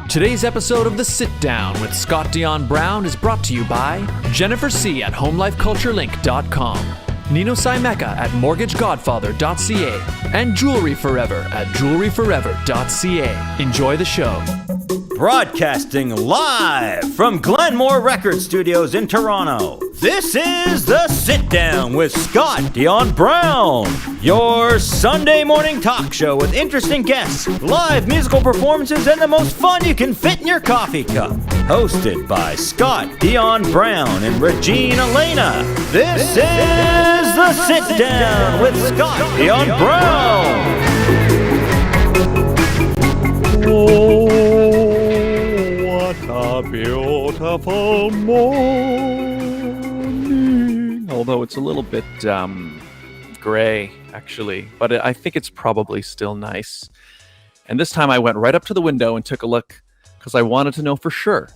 Today's episode of The Sit Down with Scott Dion Brown is brought to you by Jennifer C. at HomeLifeCultureLink.com, Nino Simeka at MortgageGodfather.ca, and Jewelry Forever at JewelryForever.ca. Enjoy the show. Broadcasting live from Glenmore Record Studios in Toronto, this is The Sit Down with Scott Dion Brown, your Sunday morning talk show with interesting guests, live musical performances, and the most fun you can fit in your coffee cup. Hosted by Scott Dion Brown and Regine Alaina, this is The Sit Down with Scott Dion Brown. A beautiful morning. Although it's a little bit gray, actually, but I think it's probably still nice. And this time I went right up to the window and took a look because I wanted to know for sure.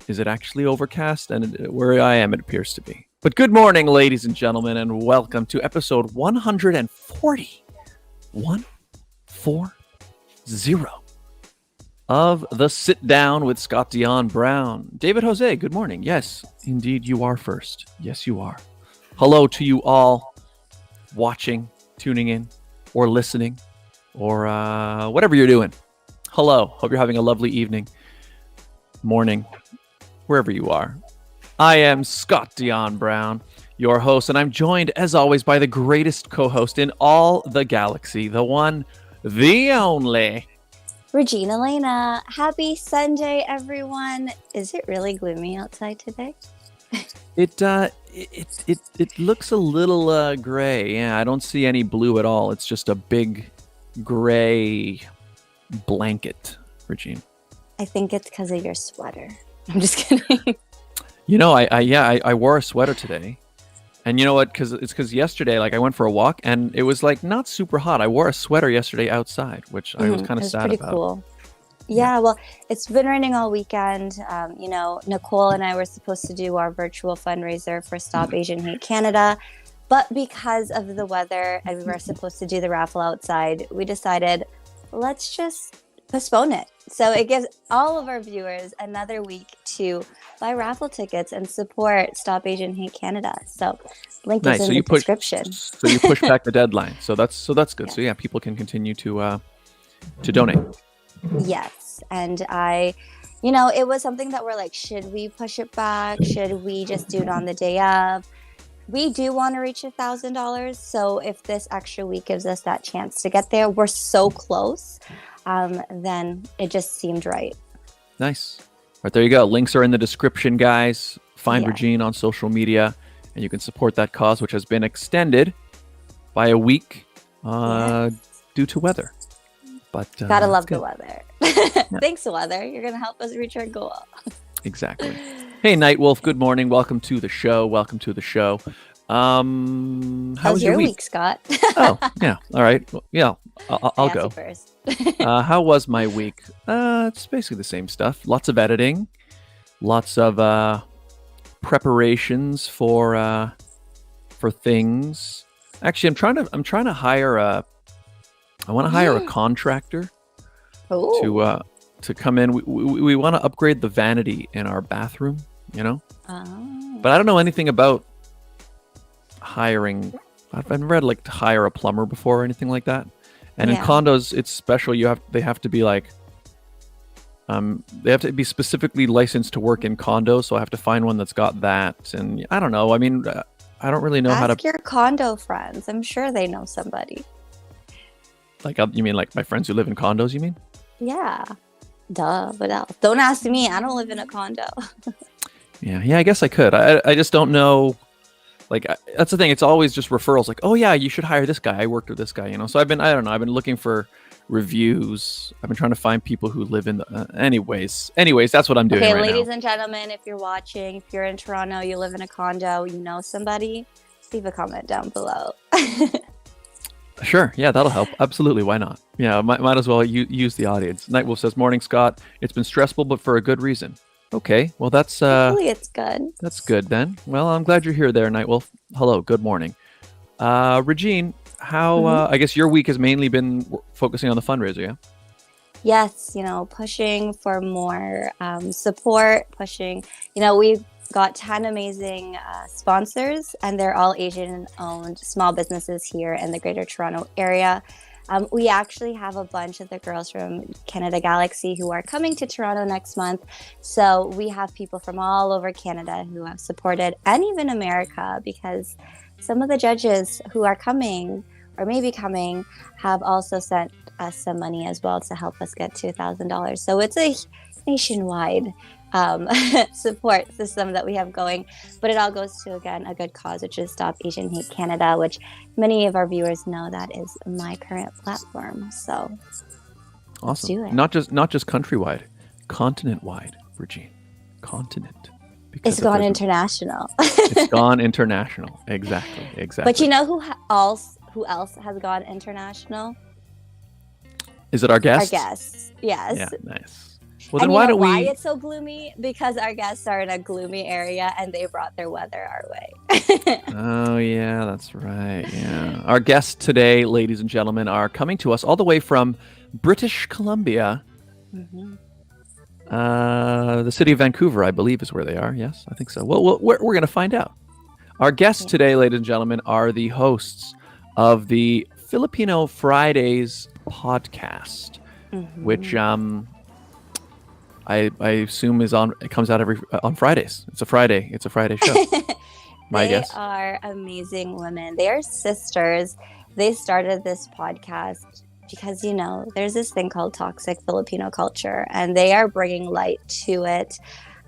Is it actually overcast? And where I am, it appears to be. But good morning, ladies and gentlemen, and welcome to episode 140. 140 of The Sit Down with Scott Dion Brown. David Jose, good morning. Yes, indeed, you are first. Yes, you are. Hello to you all watching, tuning in, or listening, or whatever you're doing. Hello. Hope you're having a lovely evening, morning, wherever you are. I am Scott Dion Brown, your host, and I'm joined, as always, by the greatest co-host in all the galaxy, the one, the only... Regine Alaina. Happy Sunday, everyone. Is it really gloomy outside today? It looks a little gray. Yeah, I don't see any blue at all. It's just a big gray blanket, Regine. I think it's because of your sweater. I'm just kidding. I wore a sweater today. And you know what? Because yesterday, like I went for a walk and it was like not super hot. I wore a sweater yesterday outside, which I was kind of sad pretty about. Cool. Yeah, well, it's been raining all weekend. Nicole and I were supposed to do our virtual fundraiser for Stop Asian Hate Canada. But because of the weather and we were supposed to do the raffle outside, we decided let's just postpone it. So it gives all of our viewers another week to buy raffle tickets and support Stop Asian Hate Canada. So link is in the description. So you push back the deadline. So that's good. Yeah. So yeah, people can continue to donate. Yes. And it was something that we're like, should we push it back? Should we just do it on the day of? We do want to reach $1,000. So if this extra week gives us that chance to get there, we're so close. Then it just seemed right. Nice. All right, there you go. Links are in the description, guys. Find Regine on social media, and you can support that cause, which has been extended by a week due to weather. But gotta love the weather. Thanks, weather. You're gonna help us reach our goal. Exactly. Hey, Nightwolf. Good morning. Welcome to the show. How was your week, Scott? Oh, yeah. All right. Well, yeah, I'll go first. How was my week? It's basically the same stuff. Lots of editing, lots of preparations for things. Actually, I'm trying to hire I want to hire a contractor to come in. We want to upgrade the vanity in our bathroom. But I don't know anything about hiring. I've never had to hire a plumber before or anything like that. And in condos, it's special. They have to be they have to be specifically licensed to work in condos. So I have to find one that's got that. And I don't know. I mean, I don't really know how to. Ask your condo friends. I'm sure they know somebody. You mean like my friends who live in condos? You mean? Yeah. Duh. What else? Don't ask me. I don't live in a condo. Yeah. I guess I could. I just don't know. That's the thing. It's always just referrals. Oh yeah, you should hire this guy. I worked with this guy. So I've been looking for reviews. I've been trying to find people who live in the. Anyways, that's what I'm doing. Okay, ladies and gentlemen, if you're watching, if you're in Toronto, you live in a condo, you know somebody, leave a comment down below. Sure. Yeah, that'll help. Absolutely. Why not? Yeah, might as well use the audience. Nightwolf says, "Morning, Scott. It's been stressful, but for a good reason." Okay. Well, that's hopefully it's good. That's good then. Well, I'm glad you're here there, Nightwolf. Hello. Good morning. Regine, how I guess your week has mainly been focusing on the fundraiser, yeah? Yes, pushing for more support, pushing, we've got 10 amazing sponsors, and they're all Asian-owned small businesses here in the Greater Toronto area. We actually have a bunch of the girls from Canada Galaxy who are coming to Toronto next month. So we have people from all over Canada who have supported, and even America, because some of the judges who are coming or maybe coming have also sent us some money as well to help us get to $1,000. So it's a nationwide support system that we have going, but it all goes to, again, a good cause, which is Stop Asian Hate Canada, which many of our viewers know that is my current platform. So awesome. Do it. Not just countrywide, continent-wide, Regine. Continent. It's gone international. It's gone international. Exactly. But you know who else has gone international? Is it our guests? Our guests. Yes. Yeah, nice. Well, then why it's so gloomy? Because our guests are in a gloomy area and they brought their weather our way. Oh, yeah, that's right. Yeah. Our guests today, ladies and gentlemen, are coming to us all the way from British Columbia. Mm-hmm. The city of Vancouver, I believe, is where they are. Yes, I think so. Well, we're going to find out. Our guests today, ladies and gentlemen, are the hosts of the Filipino Fridays Podcast, which I assume it comes out on Fridays. It's a Friday show. They are amazing women. They are sisters. They started this podcast because, there's this thing called toxic Filipino culture, and they are bringing light to it.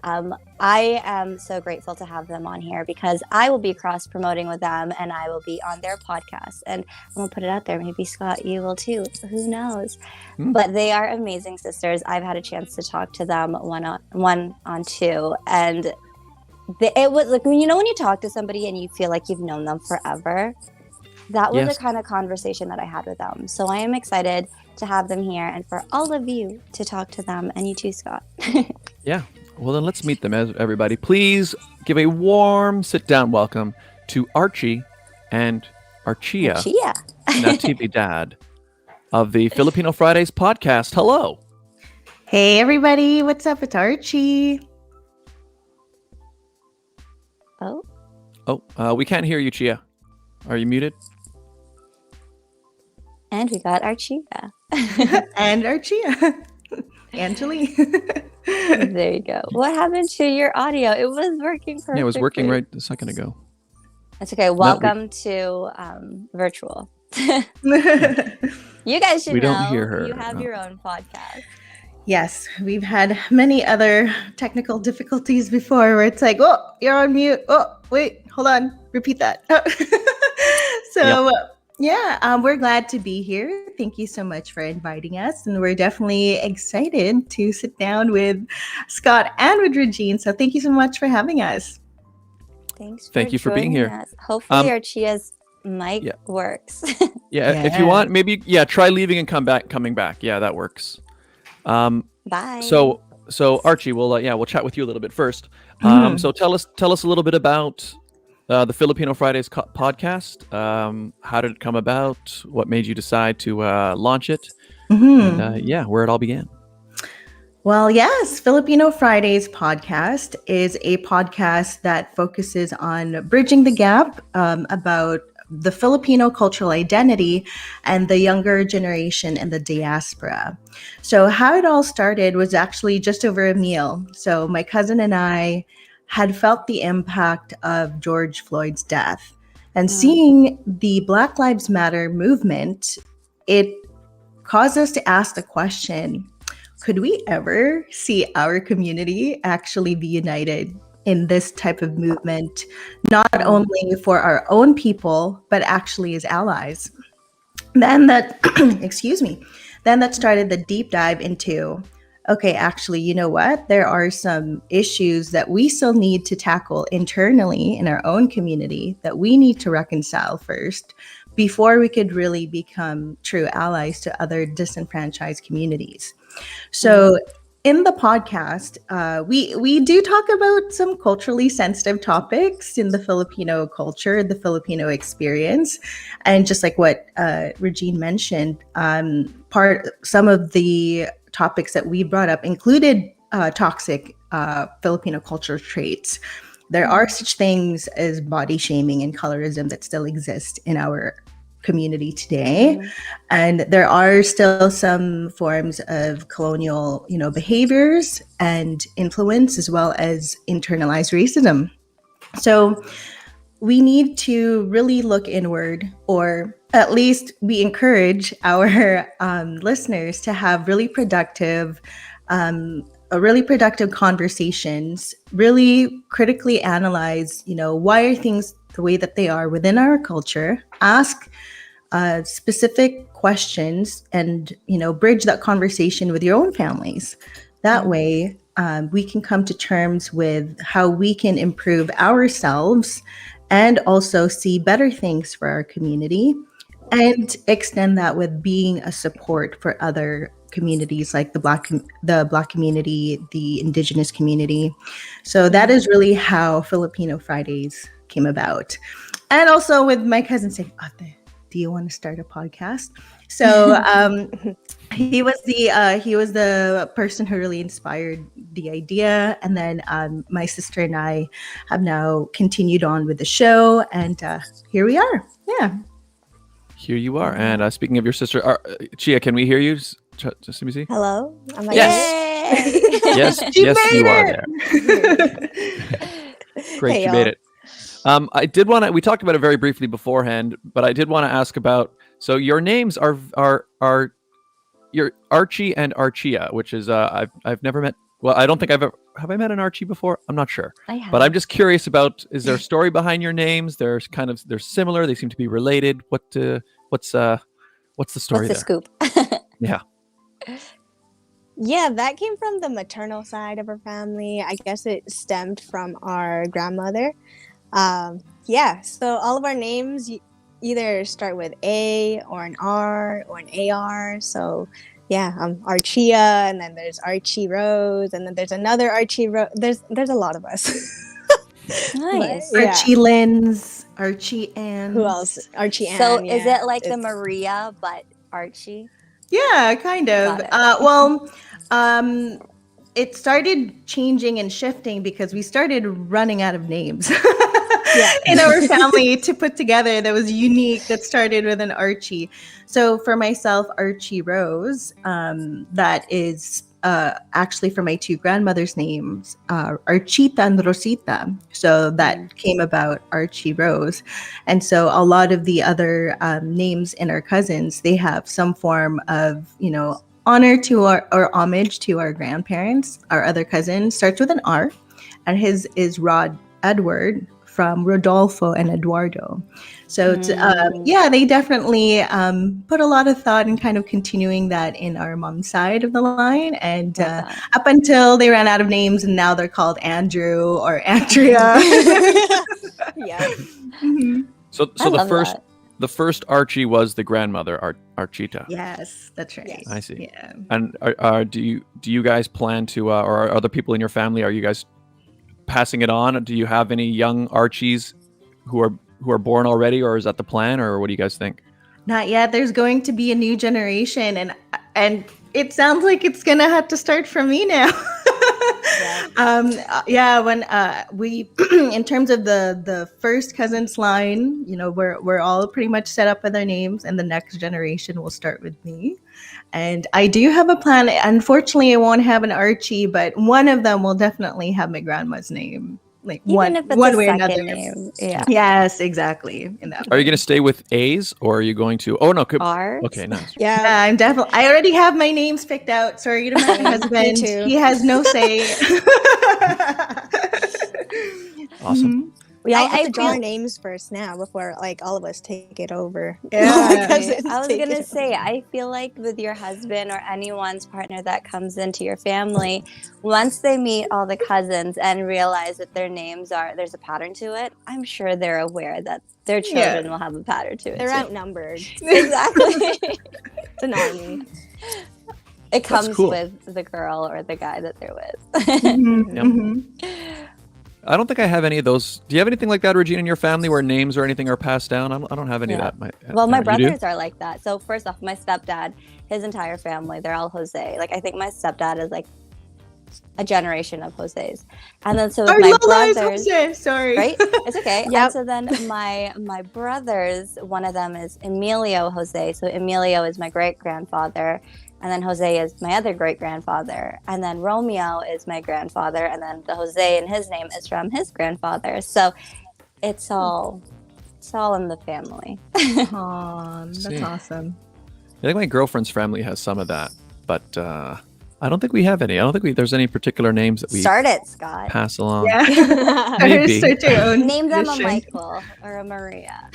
I am so grateful to have them on here because I will be cross-promoting with them, and I will be on their podcast. And I'm going to put it out there. Maybe, Scott, you will too. Who knows? But they are amazing sisters. I've had a chance to talk to them one on two, and it was like, when you talk to somebody and you feel like you've known them forever, that was Yes. the kind of conversation that I had with them. So I am excited to have them here and for all of you to talk to them, and you too, Scott. Yeah. Well, then let's meet them, everybody. Please give a warm sit-down welcome to Archie and Archia Natividad of the Filipino Fridays Podcast. Hello. Hey everybody, what's up? It's Archie. Oh, We can't hear you, Chia. Are you muted? and we got Archia. And Archia. Angeline. There you go. What happened to your audio? It was working perfectly. Yeah, it was working right a second ago. That's okay. Welcome to virtual. You guys should We know don't hear her. you have your own podcast. Yes, we've had many other technical difficulties before where it's like, oh, you're on mute. Oh, wait, hold on. Repeat that. We're glad to be here. Thank you so much for inviting us. And we're definitely excited to sit down with Scott and with Regine. So thank you so much for having us. Thank you for being here. Us. Hopefully Archia's mic works. If you want, maybe try leaving and coming back. Yeah, that works. Bye. So Archie, we'll chat with you a little bit first. So tell us a little bit about the Filipino Fridays podcast. How did it come about? What made you decide to launch it? And, where it all began. Well, yes, Filipino Fridays Podcast is a podcast that focuses on bridging the gap about the Filipino cultural identity and the younger generation and the diaspora. So how it all started was actually just over a meal. So my cousin and I had felt the impact of George Floyd's death, and seeing the Black Lives Matter movement, it caused us to ask the question, could we ever see our community actually be united in this type of movement, not only for our own people, but actually as allies? Then that, then that started the deep dive into, okay, actually, you know what? There are some issues that we still need to tackle internally in our own community that we need to reconcile first before we could really become true allies to other disenfranchised communities. So in the podcast, we do talk about some culturally sensitive topics in the Filipino culture, the Filipino experience. And just like what Regine mentioned, some of the topics that we brought up included toxic Filipino cultural traits. There are such things as body shaming and colorism that still exist in our community today, and there are still some forms of colonial, behaviors and influence, as well as internalized racism. So we need to really look inward, or at least we encourage our listeners to have really productive conversations, really critically analyze, why are things the way that they are within our culture, ask specific questions, and, bridge that conversation with your own families. That way, we can come to terms with how we can improve ourselves and also see better things for our community, and extend that with being a support for other communities like the Black community, the Indigenous community. So that is really how Filipino Fridays came about. And also with my cousin saying, Ate, do you want to start a podcast? So he was the person who really inspired the idea. And then my sister and I have now continued on with the show, and here we are. Yeah. Here you are. And speaking of your sister, Chia, can we hear you? Just let me see. Hello? I'm like, yes. Yay! Yes, you are there. Great, Hey, you made it. I did want to. We talked about it very briefly beforehand, but I did want to ask about. So your names are your Archie and Archia, which is I've never met. Well, I don't think have I met an Archie before? I'm not sure. I have. But I'm just curious about. Is there a story behind your names? They're similar. They seem to be related. What's the story What's the there? scoop? Yeah. Yeah, that came from the maternal side of our family. I guess it stemmed from our grandmother. Yeah, so all of our names either start with A or an R or an AR. So yeah, Archia, and then there's Archie Rose, and then there's another Archie Rose. There's a lot of us. Nice. Yeah. Archie Lynn's, Archie Ann's. Who else? Archie Ann. So is yeah. it like the It's- Maria but Archie? Yeah, kind of. Got it. It started changing and shifting because we started running out of names in our family to put together that was unique, that started with an Archie. So for myself, Archie Rose, that is actually for my two grandmothers' names, Archita and Rosita. So that came about Archie Rose. And so a lot of the other names in our cousins, they have some form of, honor to or homage to our grandparents. Our other cousin starts with an R, and his is Rod Edward from Rodolfo and Eduardo. So they definitely put a lot of thought in kind of continuing that in our mom's side of the line, and up until they ran out of names, and now they're called Andrew or Andrea. yeah. So the first Archie was the grandmother, Archita. Yes, that's right. Yes. I see. Yeah. And do you guys plan to, or are other people in your family, are you guys passing it on? Do you have any young Archies who are born already, or is that the plan, or what do you guys think? Not yet. There's going to be a new generation, and it sounds like it's gonna have to start from me now. When we in terms of the first cousins line, we're all pretty much set up with our names, and the next generation will start with me. And I do have a plan. Unfortunately, I won't have an Archie, but one of them will definitely have my grandma's name. Like Even if it's one a way or second another. name. Yeah. Yes, exactly. In that Are you going to stay with A's, or are you going to? Oh no, R's? okay, nice. Yeah. Yeah, I'm definitely. I already have my names picked out. Sorry to my husband. too. He has no say. Awesome. We all I have to draw feel- our names first now before all of us take it over. Yeah. All my cousins I was take gonna it say, I feel like with your husband or anyone's partner that comes into your family, once they meet all the cousins and realize that their names there's a pattern to it, I'm sure they're aware that their children will have a pattern to it. They're too. outnumbered. Exactly. It's an army. It comes cool. with the girl or the guy that they're with. Yep. I don't think I have any of those. Do you have anything like that, Regine, in your family where names or anything are passed down? I don't have any of that. My You do? brothers are like that. So first off, my stepdad, his entire family, they're all Jose. Like, I think my stepdad is like a generation of Jose's. And then so with my brothers, Jose. Sorry. right? It's okay. Yep. And so then my brothers, one of them is Emilio Jose. So Emilio is my great grandfather. And then Jose is my other great grandfather. And then Romeo is my grandfather. And then the Jose in his name is from his grandfather. So it's all in the family. Aw, that's See. awesome. I think my girlfriend's family has some of that, but I don't think we have any. I don't think there's any particular names that we Start it, Scott. pass along. Yeah. Maybe. Start your own Name them a tradition. Michael or a Maria.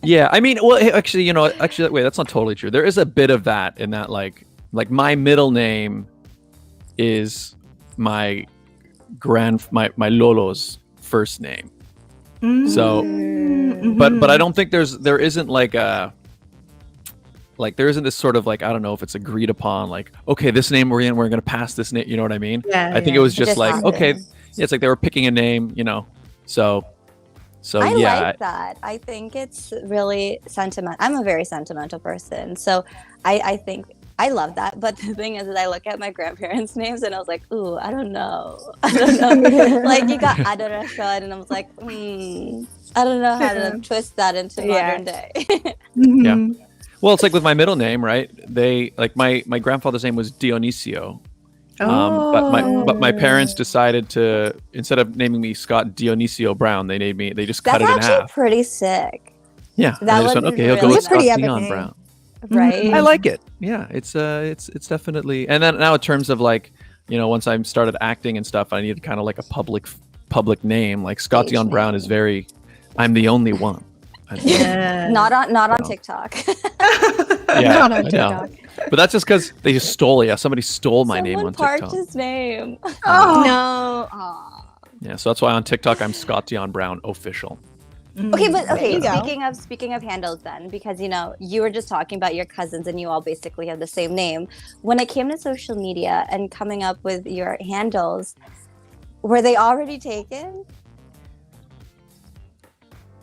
Yeah, I mean, well, actually, wait, that's not totally true. There is a bit of that in that, like my middle name is my Lolo's first name. So, but I don't think there isn't there isn't this sort of like, I don't know if it's agreed upon, like, okay, this name we're going to pass this name, you know what I mean? Yeah, I think it was It just just like, happened. okay, yeah, it's like they were picking a name, so I yeah. like that. I think it's really sentimental. I'm a very sentimental person. So I think I love that. But the thing is I look at my grandparents' names and I was like, ooh, I don't know. Like, you got Adoracion, and I was like, I don't know how to twist that into modern day. Yeah. Well, it's like with my middle name, right? They like my grandfather's name was Dionisio. But my parents decided to, instead of naming me Scott Dionisio Brown, they just cut That's it in actually half. pretty sick, Yeah. And That they just would went, be okay, he'll go really with nice. Pretty Scott epic Dion name. Brown. right? I like it. Yeah, it's definitely. And then now in terms of like, once I started acting and stuff, I needed kind of like a public name. Like Scott Stage Dion Brown is very, I'm the only one. Yeah. Not on Well. TikTok. Yeah, Not on I know. TikTok. But that's just because they just stole it. Yeah, somebody stole my name on Someone TikTok. parked his name. Oh. No. Aw. Yeah, so that's why on TikTok I'm Scott Dion Brown official. Okay, but There okay. you go. Speaking of handles, then, because you were just talking about your cousins, and you all basically have the same name. When it came to social media and coming up with your handles, were they already taken?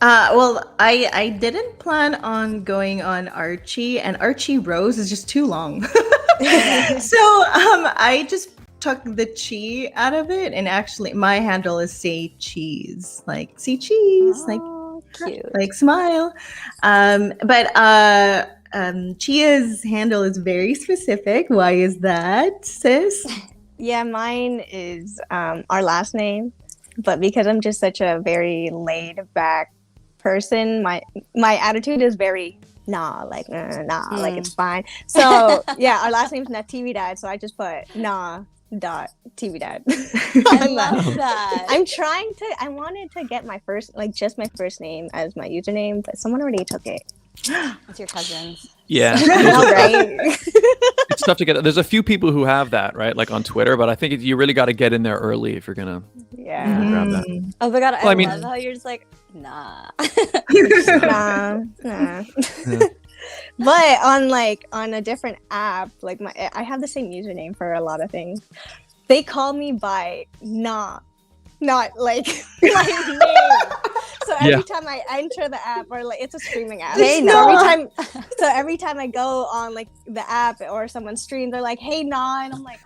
Well, I didn't plan on going on Archie, and Archie Rose is just too long. So I just took the chi out of it, and actually my handle is Say Cheese, like see cheese, Oh, cute. like smile. But Chia's handle is very specific. Why is that, sis? Yeah, mine is our last name, but because I'm just such a very laid back person, my attitude is very like it's fine. So yeah, our last name's Natividad, so I just put Natividad. I love that. I wanted to get my first name as my username, but someone already took it. It's your cousins. Yeah. All right. It's tough to get. There's a few people who have that, right? Like on Twitter, but I think you really got to get in there early if you're gonna Yeah. grab that. Oh my god, Well, I mean- love how you're just like, nah. Nah. But on a different app, I have the same username for a lot of things. They call me by not like my name. So every time I enter the app, or it's a streaming app. Hey, so every time I go on the app or someone streams, they're like, "Hey, Nah," and I'm like,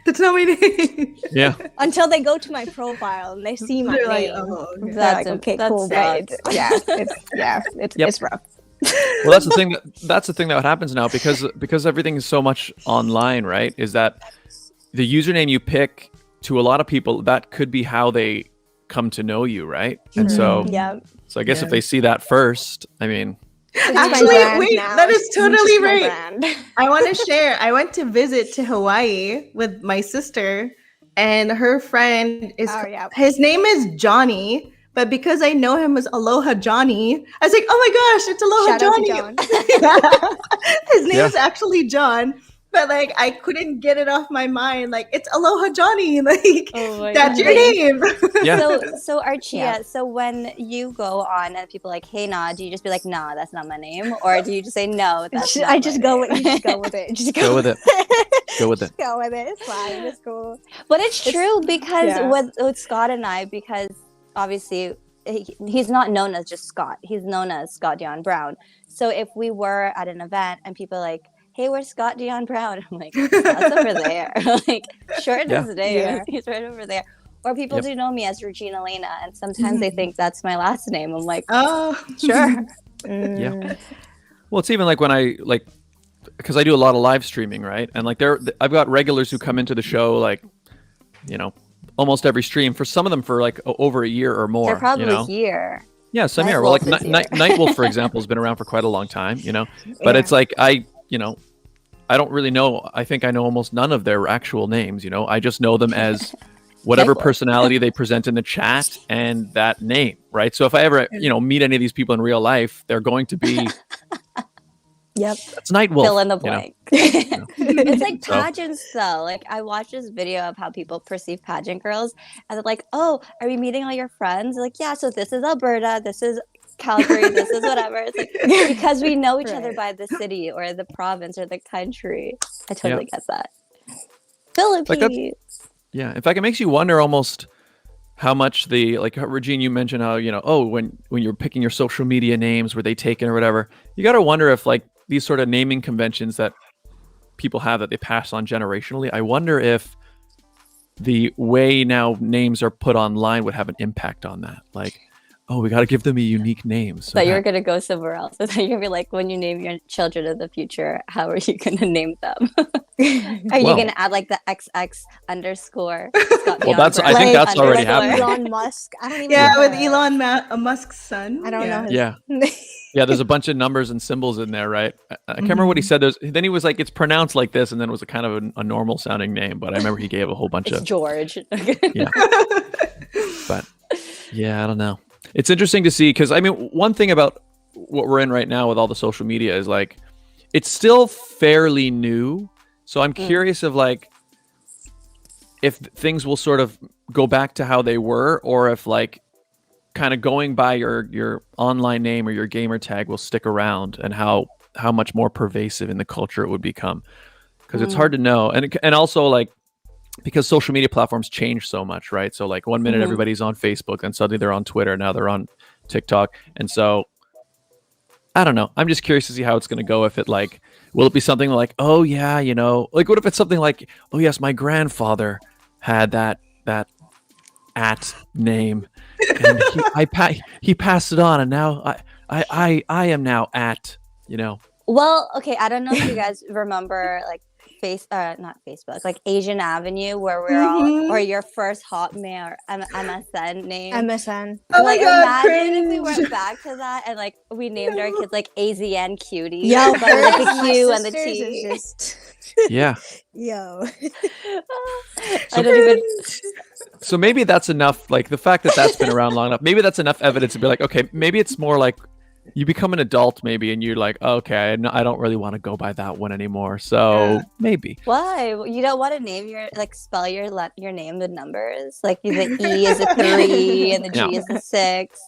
That's not my name. Yeah. until they go to my profile and they see my They're like, name. oh, okay. They're like, okay, that cool, but sucks. it's rough. Well, that's the thing. That's the thing that happens now because everything is so much online, right? Is that the username you pick to a lot of people, that could be how they come to know you, right? And so, Yeah. so I guess if they see that first, I mean, Actually, wait, that is totally right. Brand. I want to share. I went to visit to Hawaii with my sister, and her friend is. Oh, yeah. His name is Johnny, but because I know him as Aloha Johnny, I was like, "Oh my gosh, it's Aloha Shout out to Johnny!" His name Yeah. is actually John, but I couldn't get it off my mind. Like, it's Aloha Johnny. Oh my That's your name. yeah. So Archia, Yeah. so when you go on and people are like, "Hey, Nah," do you just be like, "Nah, that's not my name," or do you just say, "No, that's not I just my go name?" with you. Just go with it. Just Go with it. Go with it. Just go with it. It's fine. It's cool. But it's true because yeah. with Scott and I, because obviously he's not known as just Scott. He's known as Scott Dion Brown. So if we were at an event and people are like, "Hey, where's Scott Dion Brown?" I'm like, "Scott's over there." Like, Short Yeah. is there. Yeah. He's right over there. Or people Yep. do know me as Regine Alaina, and sometimes they think that's my last name. I'm like, Oh, sure. Yeah. Well, it's even like when because I do a lot of live streaming, right? And I've got regulars who come into the show, almost every stream. For some of them, for over a year or more. They're probably you know? here. Yeah, some Night here. Well, Wolf is here. Night Wolf, for example, has been around for quite a long time. But it's like I don't really know. I think I know almost none of their actual names. I just know them as whatever Night Wolf. personality they present in the chat and that name, right? So if I ever meet any of these people in real life, they're going to be Yep. that's Night Wolf. Fill in the you know? blank. It's like So- pageants, though. Like, I watched this video of how people perceive pageant girls, and they're like, "Oh, are you meeting all your friends?" They're like, "Yeah, so this is Alberta, this is Calgary, this is whatever." It's like, because we know each other by the city or the province or the country. I totally get that. Philippines. Yeah, in fact, it makes you wonder almost how much how Regine, you mentioned how when you're picking your social media names, were they taken or whatever. You got to wonder if these sort of naming conventions that people have that they pass on generationally. I wonder if the way now names are put online would have an impact on that. Oh, we got to give them a unique name. So That you're going to go somewhere else. So you're going to be like, when you name your children of the future, how are you going to name them? Are you Well- going to add the XX underscore? Scott Well, Dion that's- I Brown think that's already underscore? happening. Elon Musk. I don't even yeah, know with that. Elon Musk's son. I don't know his Yeah. Yeah, there's a bunch of numbers and symbols in there, right? I can't remember what he said. Then he was like, it's pronounced like this, and then it was a kind of a normal sounding name. But I remember he gave a whole bunch It's of George. Yeah. But yeah, I don't know. It's interesting to see because one thing about what we're in right now with all the social media is it's still fairly new. So I'm curious of like if things will sort of go back to how they were, or if like kind of going by your online name or your gamer tag will stick around, and how much more pervasive in the culture it would become. Because it's hard to know. And also like, because social media platforms change so much, right? So like one minute everybody's on Facebook, and suddenly they're on Twitter, now they're on TikTok. And so I don't know. I'm just curious to see how it's going to go. If it like, will it be something like, oh yeah, you know, like what if it's something like, oh yes, my grandfather had that at name, and he passed it on, and now I am now at, you know. Well, okay, I don't know if you guys remember like not Facebook, like Asian Avenue, where we're all, or your first Hotmail or MSN name. MSN. Oh my God, imagine if we cringe. went back to that and like we named our kids like AZN Cutie. Yo, but like the my Q and the sisters T. is just Yeah. yo. I don't even. So maybe that's enough. Like the fact that that's been around long enough, maybe that's enough evidence to be like, okay, maybe it's more like you become an adult maybe, and you're like, okay, I don't really want to go by that one anymore. So maybe. Why? You don't want to name your spell your name with numbers? Like the E is a 3 and the G is a 6.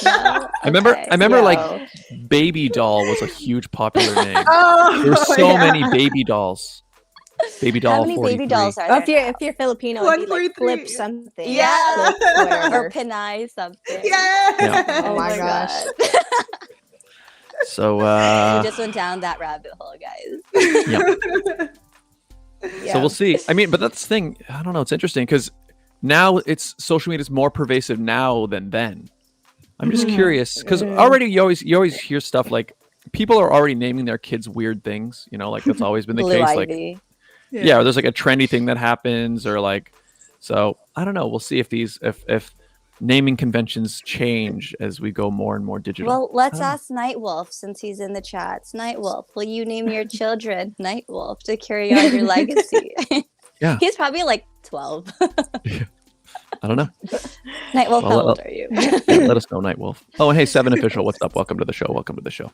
No? I remember Yo. like Baby Doll was a huge popular name. Oh, There's so many baby dolls. Baby doll. How many 43. baby dolls are Or there? if you're Filipino, it'd be like 143. flip something. Yeah. Flip whatever. Or Pinay something. Yeah. Oh my gosh. God. So We just went down that rabbit hole, guys. Yeah. So we'll see. I mean, but that's the thing. I don't know. It's interesting because now it's social media is more pervasive now than then. I'm just curious because already you always hear stuff like people are already naming their kids weird things. You know, like that's always been the Blue case. Ivy. Like yeah, or there's like a trendy thing that happens, or like, so I don't know. We'll see if if naming conventions change as we go more and more digital. Well, let's ask Nightwolf since he's in the chats. Nightwolf, will you name your children Nightwolf to carry on your legacy? Yeah. He's probably like 12. I don't know. Nightwolf, Well, how old are you? Yeah, let us know, Nightwolf. Oh, and hey, 7 Official, what's up? Welcome to the show. Welcome to the show.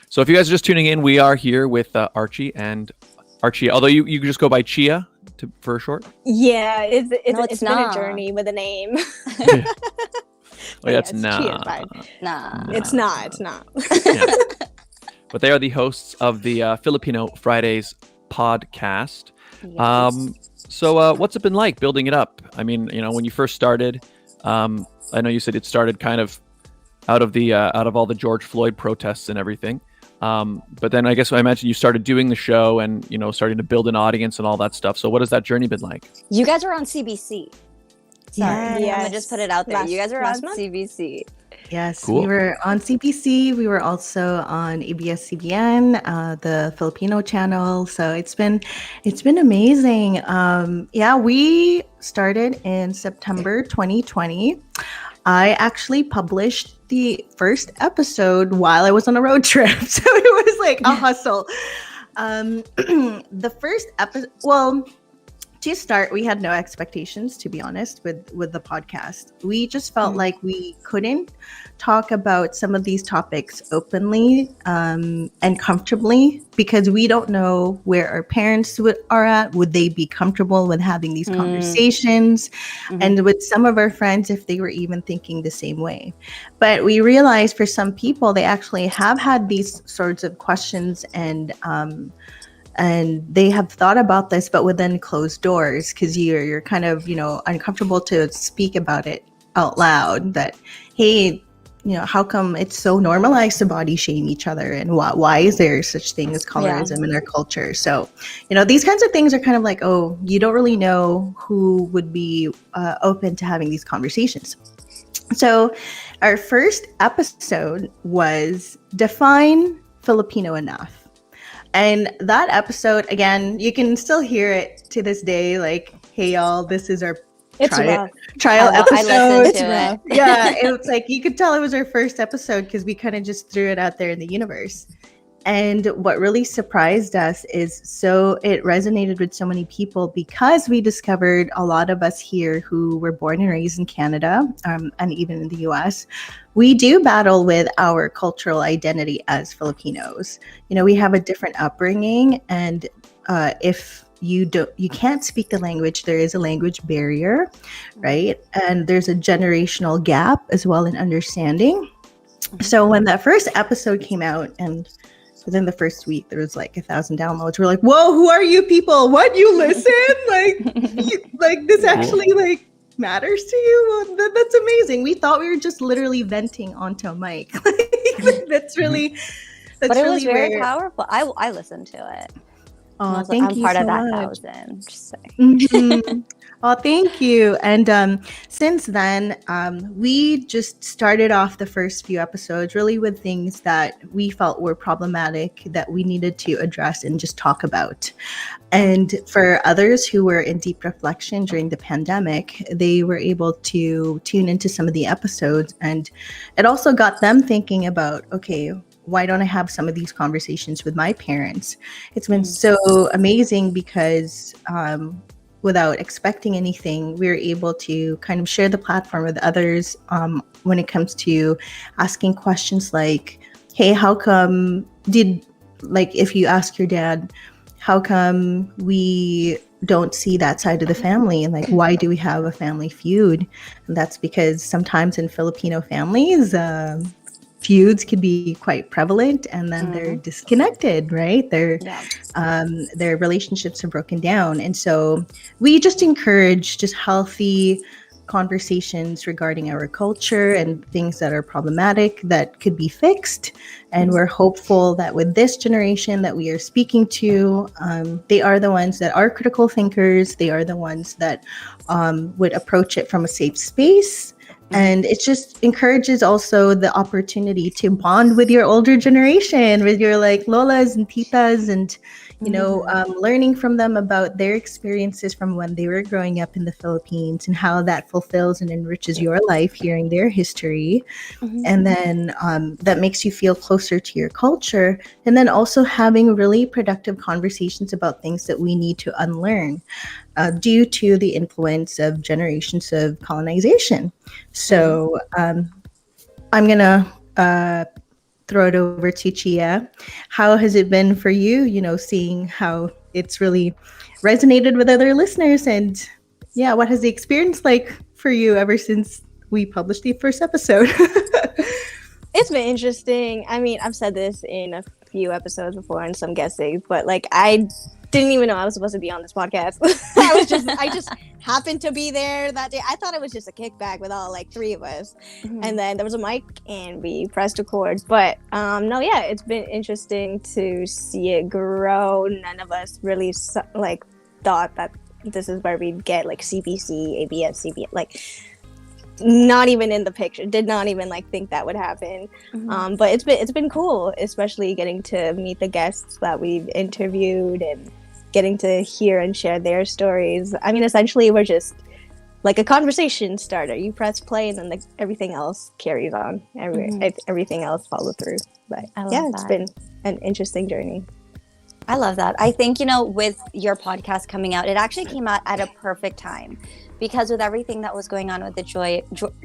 So if you guys are just tuning in, we are here with Archie and Archia. Although you just go by Chia for short. Yeah, it's been not. a journey with a name. Oh yeah, it's Chia, nah. fine. Nah. It's not. Yeah. But they are the hosts of the Filipino Fridays podcast. Yes. So what's it been like building it up? I mean, you know, when you first started, I know you said it started kind of out of all the George Floyd protests and everything. But then I imagine you started doing the show and, you know, starting to build an audience and all that stuff. So what has that journey been like? You guys were on CBC. Sorry, Yes. I'm gonna just put it out there. You guys were on Last month? CBC. Yes, Cool. we were on CBC. We were also on ABS-CBN, the Filipino channel. So it's been amazing. Yeah, we started in September 2020. I actually published the first episode while I was on a road trip, so it was like a hustle. The first episode, well, to start, we had no expectations, to be honest, with the podcast. We just felt like we couldn't talk about some of these topics openly and comfortably because we don't know where our parents are at. Would they be comfortable with having these conversations? And with some of our friends, if they were even thinking the same way. But we realized for some people, they actually have had these sorts of questions and they have thought about this, but within closed doors, because you're kind of, you know, uncomfortable to speak about it out loud. That, hey, you know, how come it's so normalized to body shame each other, and why is there such thing as colorism in our culture? So, you know, these kinds of things are kind of like, oh, you don't really know who would be open to having these conversations. So, our first episode was Define Filipino Enough. And that episode, again, you can still hear it to this day. Like, hey, y'all, this is our trial episode. I listened to it. Yeah, it's like you could tell it was our first episode because we kind of just threw it out there in the universe. And what really surprised us is it resonated with so many people because we discovered a lot of us here who were born and raised in Canada, and even in the US, we do battle with our cultural identity as Filipinos. We have a different upbringing, and if you can't speak the language, there is a language barrier, right? And there's a generational gap as well in understanding. So when that first episode came out, and within the first week there was like 1,000 downloads, we're like, whoa, who are you people? What, you listen? like this actually like matters to you? Well, that's amazing. We thought we were just literally venting onto a mic. That's really but it really was very rare. powerful. I listened to it. Oh, thank thank I'm you part so of that much. 1,000. Just saying. Mhm. Oh, thank you. And since then, we just started off the first few episodes really with things that we felt were problematic that we needed to address and just talk about. And for others who were in deep reflection during the pandemic, they were able to tune into some of the episodes. And it also got them thinking about, okay, why don't I have some of these conversations with my parents? It's been so amazing because without expecting anything, we were able to kind of share the platform with others when it comes to asking questions like, hey, how come if you ask your dad, how come we don't see that side of the family? And like, why do we have a family feud? And that's because sometimes in Filipino families, feuds can be quite prevalent, and then they're disconnected, right? Their relationships are broken down. And so we just encourage just healthy conversations regarding our culture and things that are problematic that could be fixed. And we're hopeful that with this generation that we are speaking to, they are the ones that are critical thinkers. They are the ones that would approach it from a safe space. And it just encourages also the opportunity to bond with your older generation, with your like lolas and titas, and learning from them about their experiences from when they were growing up in the Philippines and how that fulfills and enriches your life, hearing their history. And then that makes you feel closer to your culture. And then also having really productive conversations about things that we need to unlearn due to the influence of generations of colonization. So I'm going to throw it over to Chia. How has it been for you, seeing how it's really resonated with other listeners? And yeah, what has the experience like for you ever since we published the first episode? It's been interesting. I mean, I've said this in a few episodes before and some guesting, but like I didn't even know I was supposed to be on this podcast. I just happened to be there that day. I thought it was just a kickback with all like three of us. And then there was a mic and we pressed record. But it's been interesting to see it grow. None of us really thought that this is where we'd get like CBC, ABS, CBS, like not even in the picture. Did not even like think that would happen. But it's been cool, especially getting to meet the guests that we've interviewed and getting to hear and share their stories. I mean, essentially we're just like a conversation starter. You press play and then everything else carries on. Everything else follows through. But it's been an interesting journey. I love that. I think, with your podcast coming out, it actually came out at a perfect time, because with everything that was going on with the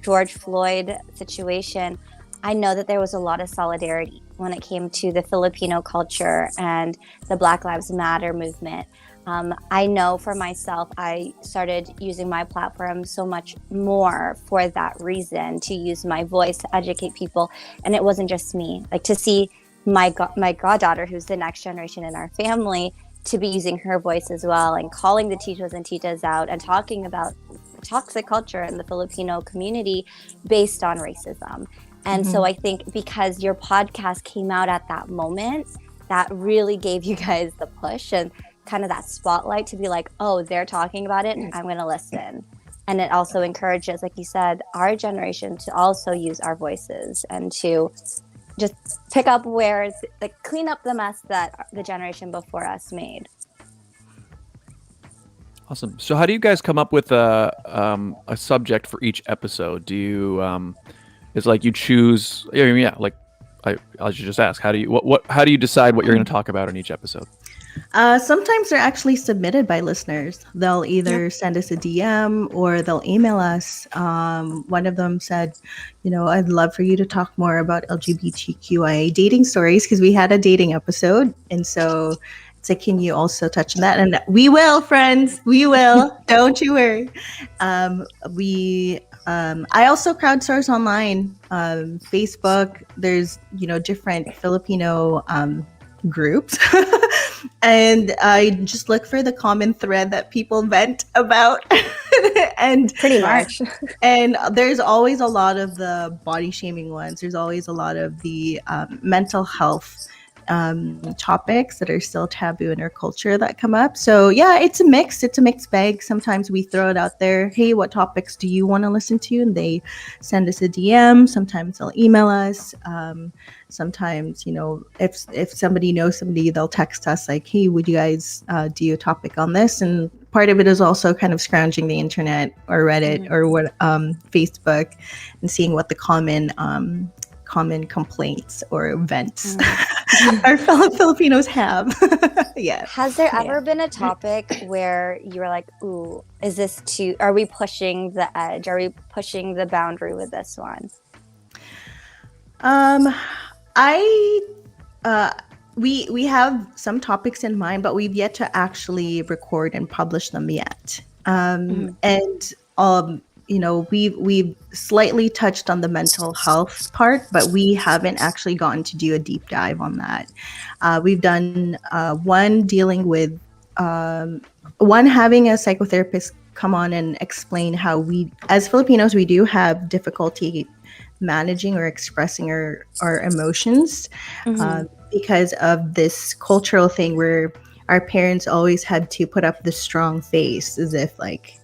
George Floyd situation, I know that there was a lot of solidarity when it came to the Filipino culture and the Black Lives Matter movement. I know for myself, I started using my platform so much more for that reason, to use my voice to educate people. And it wasn't just me, like to see my goddaughter, who's the next generation in our family, to be using her voice as well and calling the titos and titas out and talking about toxic culture in the Filipino community based on racism. And so I think because your podcast came out at that moment, that really gave you guys the push and kind of that spotlight to be like, oh, they're talking about it, I'm going to listen. And it also encourages, like you said, our generation to also use our voices and to just pick up clean up the mess that the generation before us made. Awesome. So how do you guys come up with a subject for each episode? Do you, it's like you choose, like I should just ask, how do you decide what you're going to talk about in each episode? Sometimes they're actually submitted by listeners. They'll either send us a DM or they'll email us. One of them said, I'd love for you to talk more about LGBTQIA dating stories, because we had a dating episode. And so it's like, can you also touch on that? And we will, friends. We will. Don't you worry. I also crowdsource online, Facebook. There's, different Filipino groups. And I just look for the common thread that people vent about. And Pretty much. And there's always a lot of the body shaming ones. There's always a lot of the mental health topics that are still taboo in our culture that come up. So yeah, it's a mixed bag. Sometimes we throw it out there, hey, what topics do you want to listen to? And they send us a DM. Sometimes they'll email us. Sometimes, if somebody knows somebody, they'll text us like, hey, would you guys do a topic on this? And part of it is also kind of scrounging the internet or Reddit or what Facebook and seeing what the common complaints or events our fellow Filipinos have. Yeah. Has there ever been a topic where you were like, ooh, are we pushing the edge? Are we pushing the boundary with this one? We have some topics in mind, but we've yet to actually record and publish them yet. We've slightly touched on the mental health part, but we haven't actually gotten to do a deep dive on that. We've done one dealing with one having a psychotherapist come on and explain how we, as Filipinos, we do have difficulty managing or expressing our emotions because of this cultural thing where our parents always had to put up the strong face as if like,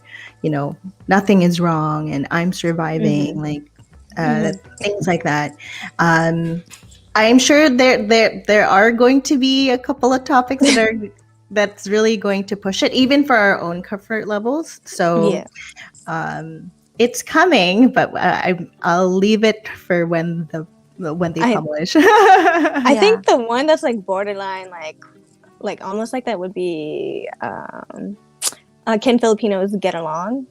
nothing is wrong and I'm surviving, things like that. I'm sure there are going to be a couple of topics that's really going to push it, even for our own comfort levels. So it's coming, but I'll leave it for when they publish. I think the one that's like borderline, like almost like that would be can Filipinos get along?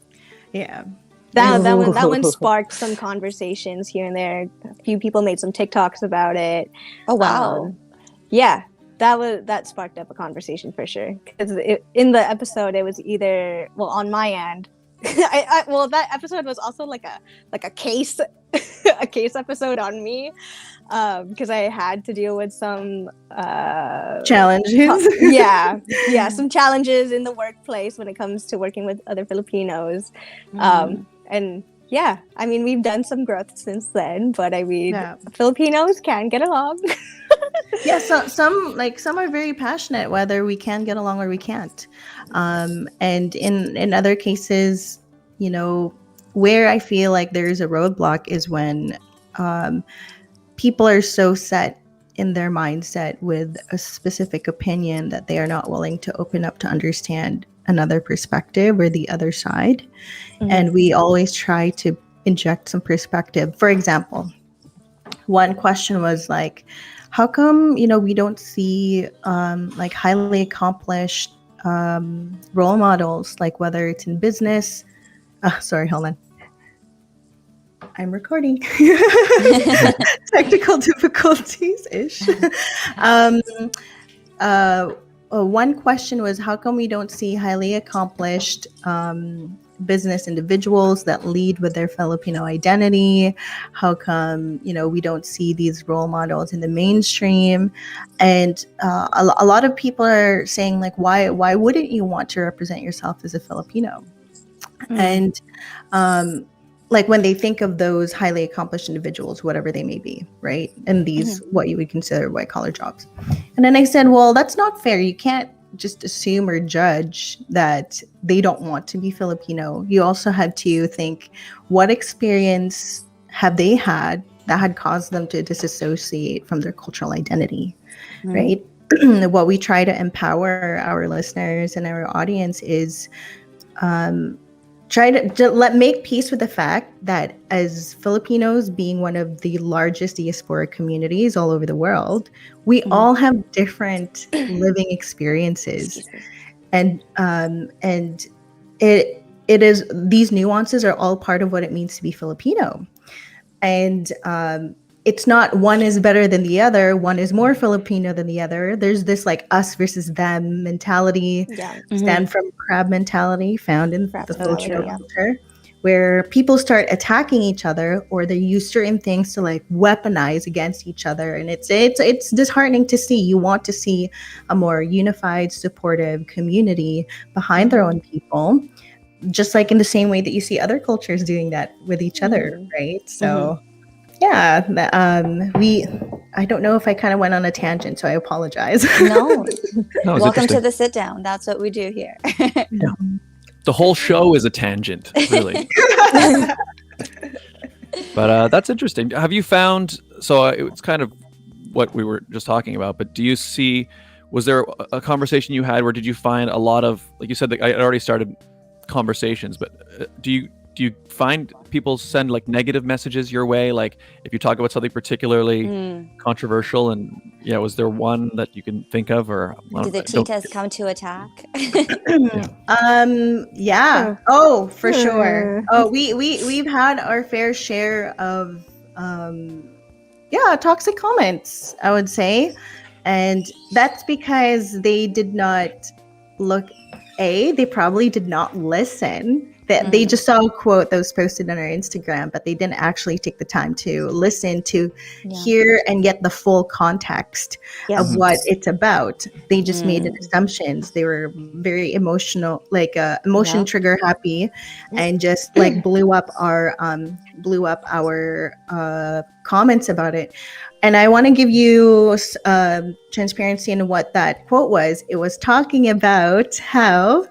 Yeah. That one sparked some conversations here and there. A few people made some TikToks about it. Oh wow. That sparked up a conversation for sure. Because in the episode, it was either on my end. That episode was also like a case a case episode on me, because I had to deal with some challenges. Some challenges in the workplace when it comes to working with other Filipinos. And yeah, I mean, we've done some growth since then, but I mean, Filipinos can get along. Yeah, so some are very passionate whether we can get along or we can't. And in other cases, where I feel like there's a roadblock is when people are so set in their mindset with a specific opinion that they are not willing to open up to understand another perspective or the other side. And we always try to inject some perspective. For example, one question was like, how come, we don't see like highly accomplished role models, like whether it's in business. Sorry, hold on. I'm recording. Technical difficulties-ish. One question was, how come we don't see highly accomplished business individuals that lead with their Filipino identity? How come, we don't see these role models in the mainstream? And a lot of people are saying, like, why wouldn't you want to represent yourself as a Filipino? And like when they think of those highly accomplished individuals, whatever they may be, right? And these, what you would consider white collar jobs. And then I said, well, that's not fair. You can't just assume or judge that they don't want to be Filipino. You also have to think, what experience have they had that had caused them to disassociate from their cultural identity, right? What we try to empower our listeners and our audience is try to make peace with the fact that as Filipinos, being one of the largest diaspora communities all over the world, we all have different living experiences, and it is, these nuances are all part of what it means to be Filipino, and it's not one is better than the other, one is more Filipino than the other. There's this like us versus them mentality, stand from crab mentality found in the Filipino culture, where people start attacking each other, or they use certain things to like weaponize against each other, and it's disheartening to see. You want to see a more unified, supportive community behind their own people, just like in the same way that you see other cultures doing that with each other, right? So yeah, I don't know if I kind of went on a tangent, so I apologize. No. Welcome to interesting. the sit down. That's what we do here. Yeah. The whole show is a tangent, really. But that's interesting. Have you found, so it's kind of what we were just talking about, but do you see, was there a conversation you had where did you find a lot of, like you said, that I already started conversations, but do you find people send like negative messages your way, like if you talk about something particularly controversial? And was there one that you can think of, or do the titas come to attack? Oh, for sure. Oh, we've had our fair share of toxic comments, I would say, and that's because they did not they probably did not listen. That they just saw a quote that was posted on our Instagram, but they didn't actually take the time to listen to hear and get the full context of what it's about. They just made assumptions. They were very emotional, like emotion trigger happy, and just like blew up our comments about it. And I want to give you transparency in what that quote was. It was talking about how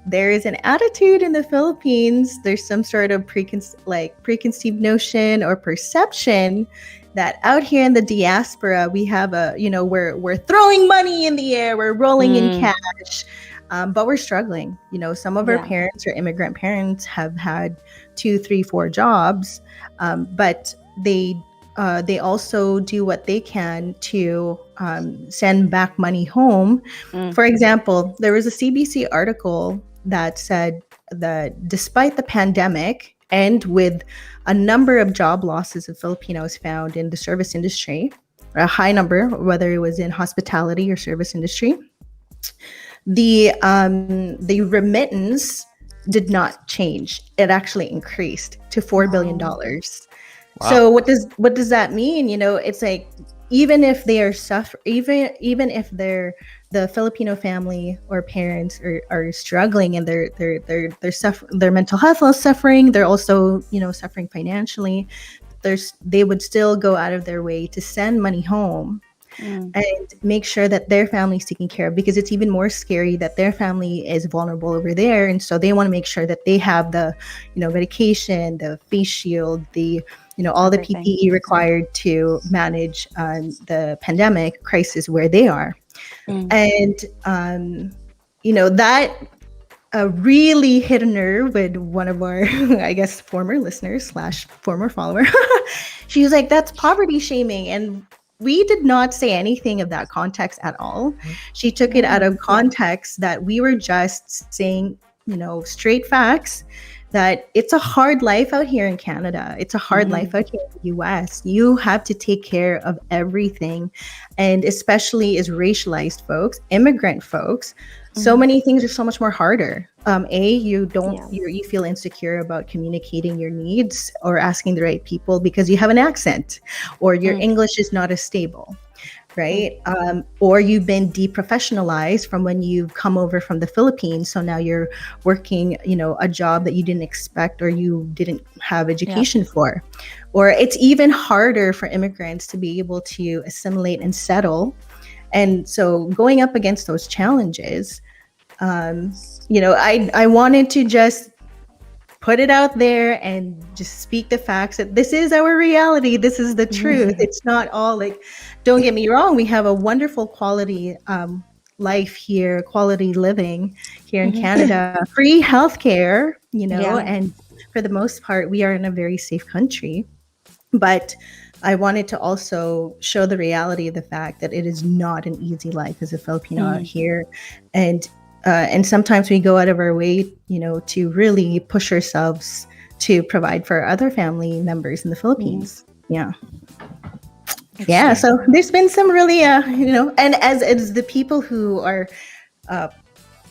there is an attitude in the Philippines. There's some sort of preconceived notion or perception that out here in the diaspora, we have we're throwing money in the air, we're rolling in cash, but we're struggling. Some of our parents or immigrant parents have had 2, 3, 4 jobs, but they also do what they can to send back money home. For example, there was a CBC article that said that despite the pandemic and with a number of job losses of Filipinos found in the service industry, a high number, whether it was in hospitality or service industry, the remittance did not change. It actually increased to $4 billion. Wow. So what does that mean? It's like, even if they are even if the Filipino family or parents are struggling and their mental health is suffering, they're also suffering financially. They would still go out of their way to send money home and make sure that their family is taken care of, because it's even more scary that their family is vulnerable over there, and so they want to make sure that they have the medication, the face shield, the all the PPE required to manage the pandemic crisis where they are. And that really hit a nerve with one of our, I guess, former listeners / former follower. She was like, that's poverty shaming. And we did not say anything of that context at all. She took it out of context that we were just saying, straight facts, that it's a hard life out here in Canada. It's a hard life out here in the US. You have to take care of everything. And especially as racialized folks, immigrant folks, so many things are so much more harder. You feel insecure about communicating your needs or asking the right people because you have an accent, or your English is not as stable. Right? Or you've been deprofessionalized from when you've come over from the Philippines. So now you're working, a job that you didn't expect or you didn't have education for. Or it's even harder for immigrants to be able to assimilate and settle. And so going up against those challenges, I wanted to just put it out there and just speak the facts that this is our reality. This is the truth. It's not all like, don't get me wrong. We have a wonderful quality life here, quality living here in Canada, free healthcare, and for the most part, we are in a very safe country. But I wanted to also show the reality of the fact that it is not an easy life as a Filipino out here. And sometimes we go out of our way, to really push ourselves to provide for other family members in the Philippines. Yeah. Yeah. So there's been some really, and as the people who are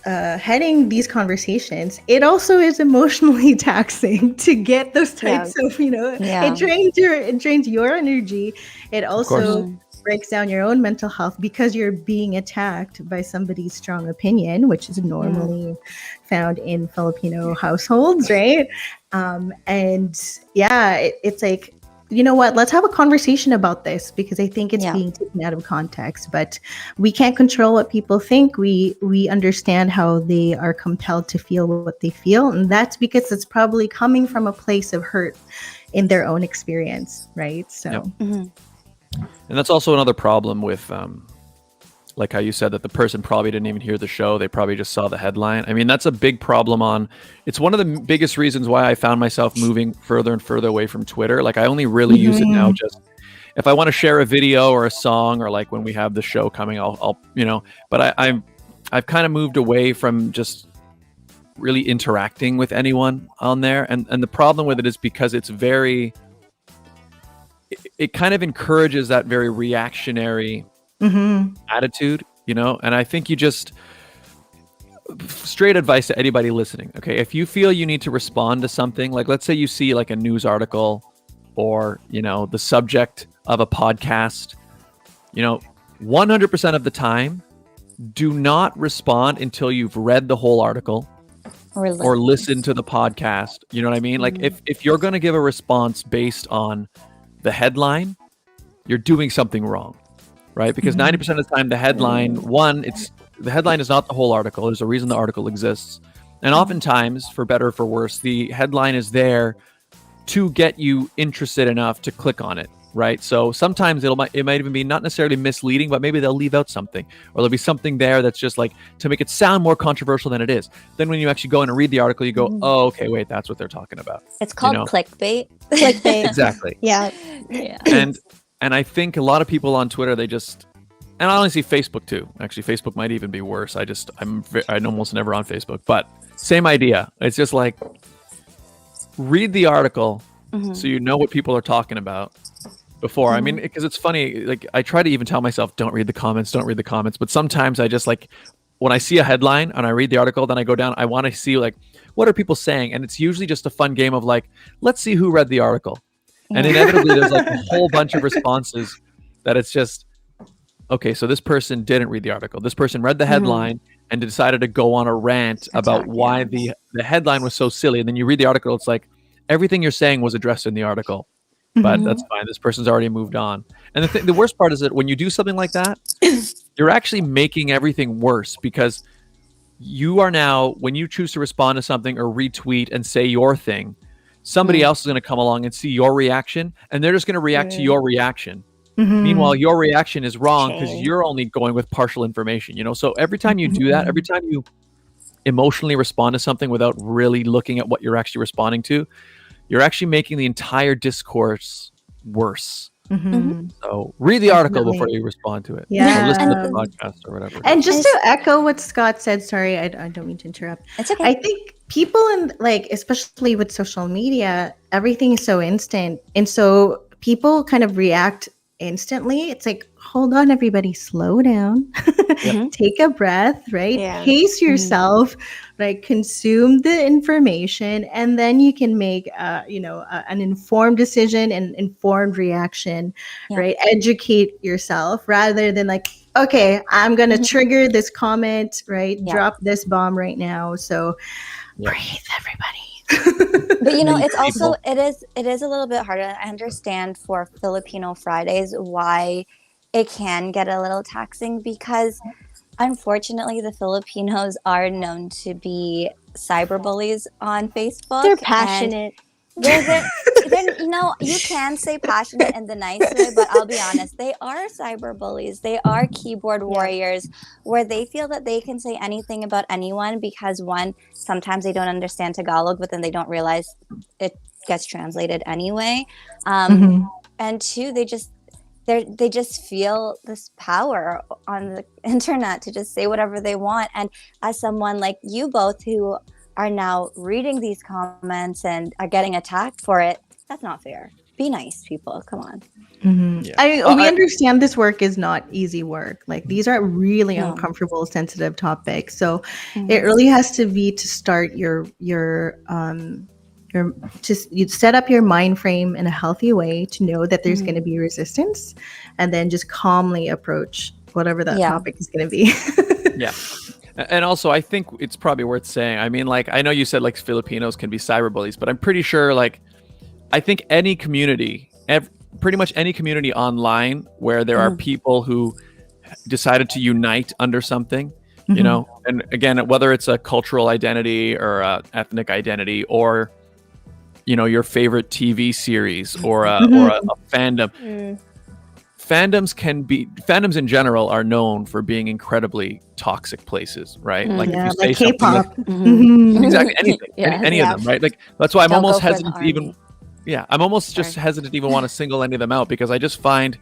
heading these conversations, it also is emotionally taxing to get those types of, it drains your energy. It also breaks down your own mental health because you're being attacked by somebody's strong opinion, which is normally found in Filipino households, right? It's like, you know what, let's have a conversation about this, because I think it's being taken out of context. But we can't control what people think. We understand how they are compelled to feel what they feel, and that's because it's probably coming from a place of hurt in their own experience, right? So and that's also another problem with like how you said that the person probably didn't even hear the show. They probably just saw the headline. I mean, that's a big problem it's one of the biggest reasons why I found myself moving further and further away from Twitter. Like I only really use it now just if I want to share a video or a song, or like when we have the show coming, I'll but I've kind of moved away from just really interacting with anyone on there. And the problem with it is because it's it kind of encourages that very reactionary attitude, and I think you just straight advice to anybody listening. Okay. If you feel you need to respond to something, like let's say you see like a news article or, the subject of a podcast, 100% of the time, do not respond until you've read the whole article or listened to the podcast. You know what I mean? Like if you're going to give a response based on the headline, you're doing something wrong. Right? Because 90% of the time, the headline, the headline is not the whole article. There's a reason the article exists. And oftentimes, for better or for worse, the headline is there to get you interested enough to click on it. Right? So sometimes it might even be not necessarily misleading, but maybe they'll leave out something, or there'll be something there that's just like to make it sound more controversial than it is. Then when you actually go in and read the article, you go, oh, okay, wait, that's what they're talking about. It's called clickbait. Clickbait. Exactly. Yeah. And I think a lot of people on Twitter, and I only see Facebook too. Actually, Facebook might even be worse. I'm almost never on Facebook, but same idea. It's just like, read the article so you know what people are talking about before. I mean, because it's funny, like I try to even tell myself, don't read the comments. But sometimes I just like, when I see a headline and I read the article, then I go down, I want to see like, what are people saying? And it's usually just a fun game of like, let's see who read the article. And inevitably there's like a whole bunch of responses that it's just, okay, so this person didn't read the article. This person read the headline and decided to go on a rant about why the headline was so silly. And then you read the article, it's like everything you're saying was addressed in the article, but that's fine. This person's already moved on. And the worst part is that when you do something like that, you're actually making everything worse, because you are now, when you choose to respond to something or retweet and say your thing, somebody else is going to come along and see your reaction, and they're just going to react to your reaction. Meanwhile, your reaction is wrong because you're only going with partial information, So every time you do that, every time you emotionally respond to something without really looking at what you're actually responding to, you're actually making the entire discourse worse. So read the article before you respond to it. Yeah. Or listen to the podcast or whatever. And just to echo what Scott said, sorry, I don't mean to interrupt. It's okay. I think people especially with social media, everything is so instant. And so people kind of react instantly. It's like, hold on, everybody, slow down, take a breath, right? Yeah. Pace yourself, like consume the information, and then you can make, an informed decision and informed reaction, right? Educate yourself rather than like, okay, I'm going to trigger this comment, right? Drop this bomb right now. So breathe, everybody. But it's also it is a little bit harder. I understand for Filipino Fridays why it can get a little taxing, because unfortunately the Filipinos are known to be cyberbullies on Facebook. They're passionate. There's then, you can say passionate in the nice way, but I'll be honest, they are cyberbullies. They are keyboard warriors where they feel that they can say anything about anyone because, one, sometimes they don't understand Tagalog, but then they don't realize it gets translated anyway. And two, they just feel this power on the internet to just say whatever they want. And as someone like you both who are now reading these comments and are getting attacked for it, that's not fair. Be nice, people. Come on. We understand this work is not easy work. Like, these are really uncomfortable, sensitive topics. So it really has to be to start you set up your mind frame in a healthy way to know that there's going to be resistance, and then just calmly approach whatever that topic is going to be. Yeah. And also, I think it's probably worth saying, I mean, like, I know you said like Filipinos can be cyberbullies, but I'm pretty sure, like, I think any community, pretty much any community online where there are people who decided to unite under something, you know, and again, whether it's a cultural identity or a ethnic identity or, your favorite TV series or a fandom. Fandoms in general are known for being incredibly toxic places, right? Like, if you say like K-pop. Exactly, anything, any of them, right? Like, that's why I'm almost hesitant to even, I'm almost just hesitant to even want to single any of them out, because I just find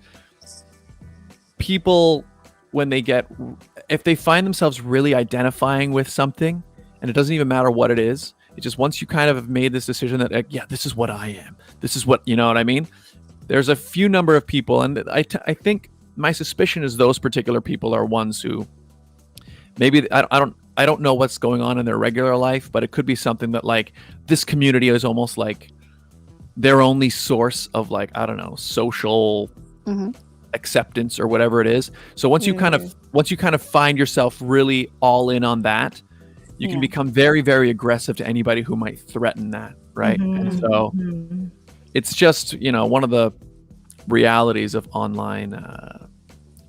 people, if they find themselves really identifying with something, and it doesn't even matter what it is, it just, once you kind of have made this decision that, this is what I am, this is what, you know what I mean? There's a few number of people, and I think my suspicion is those particular people are ones who maybe I don't know what's going on in their regular life, but it could be something that, like, this community is almost like their only source of, like, I don't know, social acceptance or whatever it is. So once you kind of find yourself really all in on that, you can become very, very aggressive to anybody who might threaten that, right? And so it's just, one of the realities of online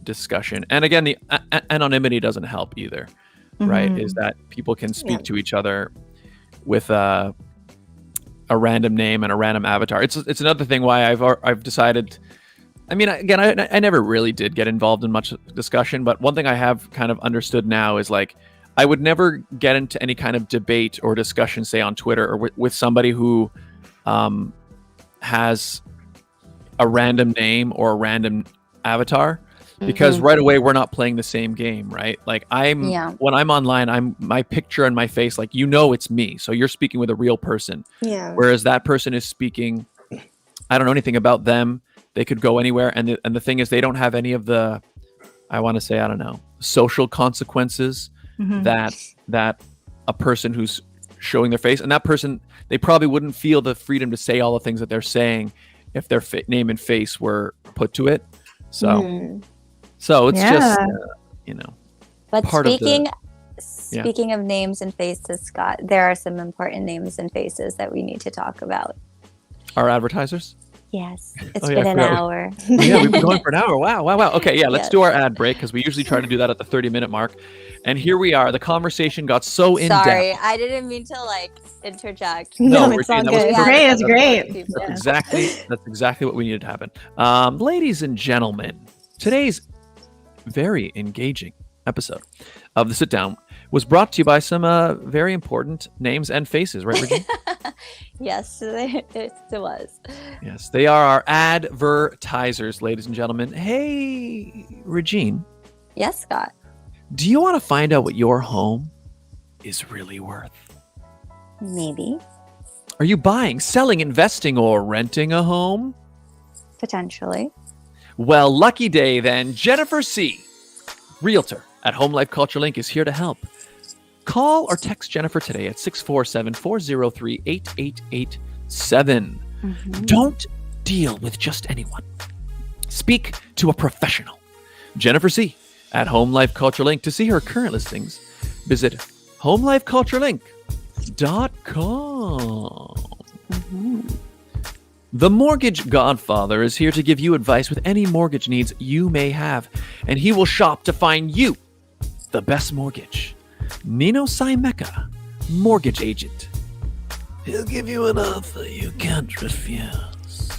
discussion. And again, the anonymity doesn't help either, right? Is that people can speak to each other with a random name and a random avatar. It's another thing why I've decided. I mean, again, I never really did get involved in much discussion, but one thing I have kind of understood now is, like, I would never get into any kind of debate or discussion, say on Twitter or with somebody who has a random name or a random avatar, because right away we're not playing the same game, right? Like, when I'm online, my picture and my face, like, it's me. So you're speaking with a real person. Yeah. Whereas that person is speaking, I don't know anything about them. They could go anywhere, and the thing is, they don't have any of the, I want to say, I don't know, social consequences that a person who's showing their face, and that person, they probably wouldn't feel the freedom to say all the things that they're saying if their name and face were put to it. So it's just But speaking of names and faces, Scott, there are some important names and faces that we need to talk about. Our advertisers? Yes, it's been an hour. Yeah, we've been going for an hour. Wow. Okay, let's do our ad break, because we usually try to do that at the 30-minute mark. And here we are. The conversation got so in-depth. Sorry, I didn't mean to, like, interject. No, it's all good. It's great. That's exactly what we needed to happen. Ladies and gentlemen, today's very engaging episode of The Sit Down was brought to you by some very important names and faces, right, Regine? Yes, it was. Yes, they are our advertisers, ladies and gentlemen. Hey, Regine. Yes, Scott. Do you want to find out what your home is really worth? Maybe. Are you buying, selling, investing, or renting a home? Potentially. Well, lucky day then. Jennifer C., Realtor at Home Life Culture Link, is here to help. Call or text Jennifer today at 647-403-8887. Don't deal with just anyone. Speak to a professional. Jennifer C. at Home Life Culture Link. To see her current listings, visit homelifeculturelink.com. The Mortgage Godfather is here to give you advice with any mortgage needs you may have, and he will shop to find you the best mortgage. Nino Saimeka, mortgage agent. He'll give you an offer you can't refuse.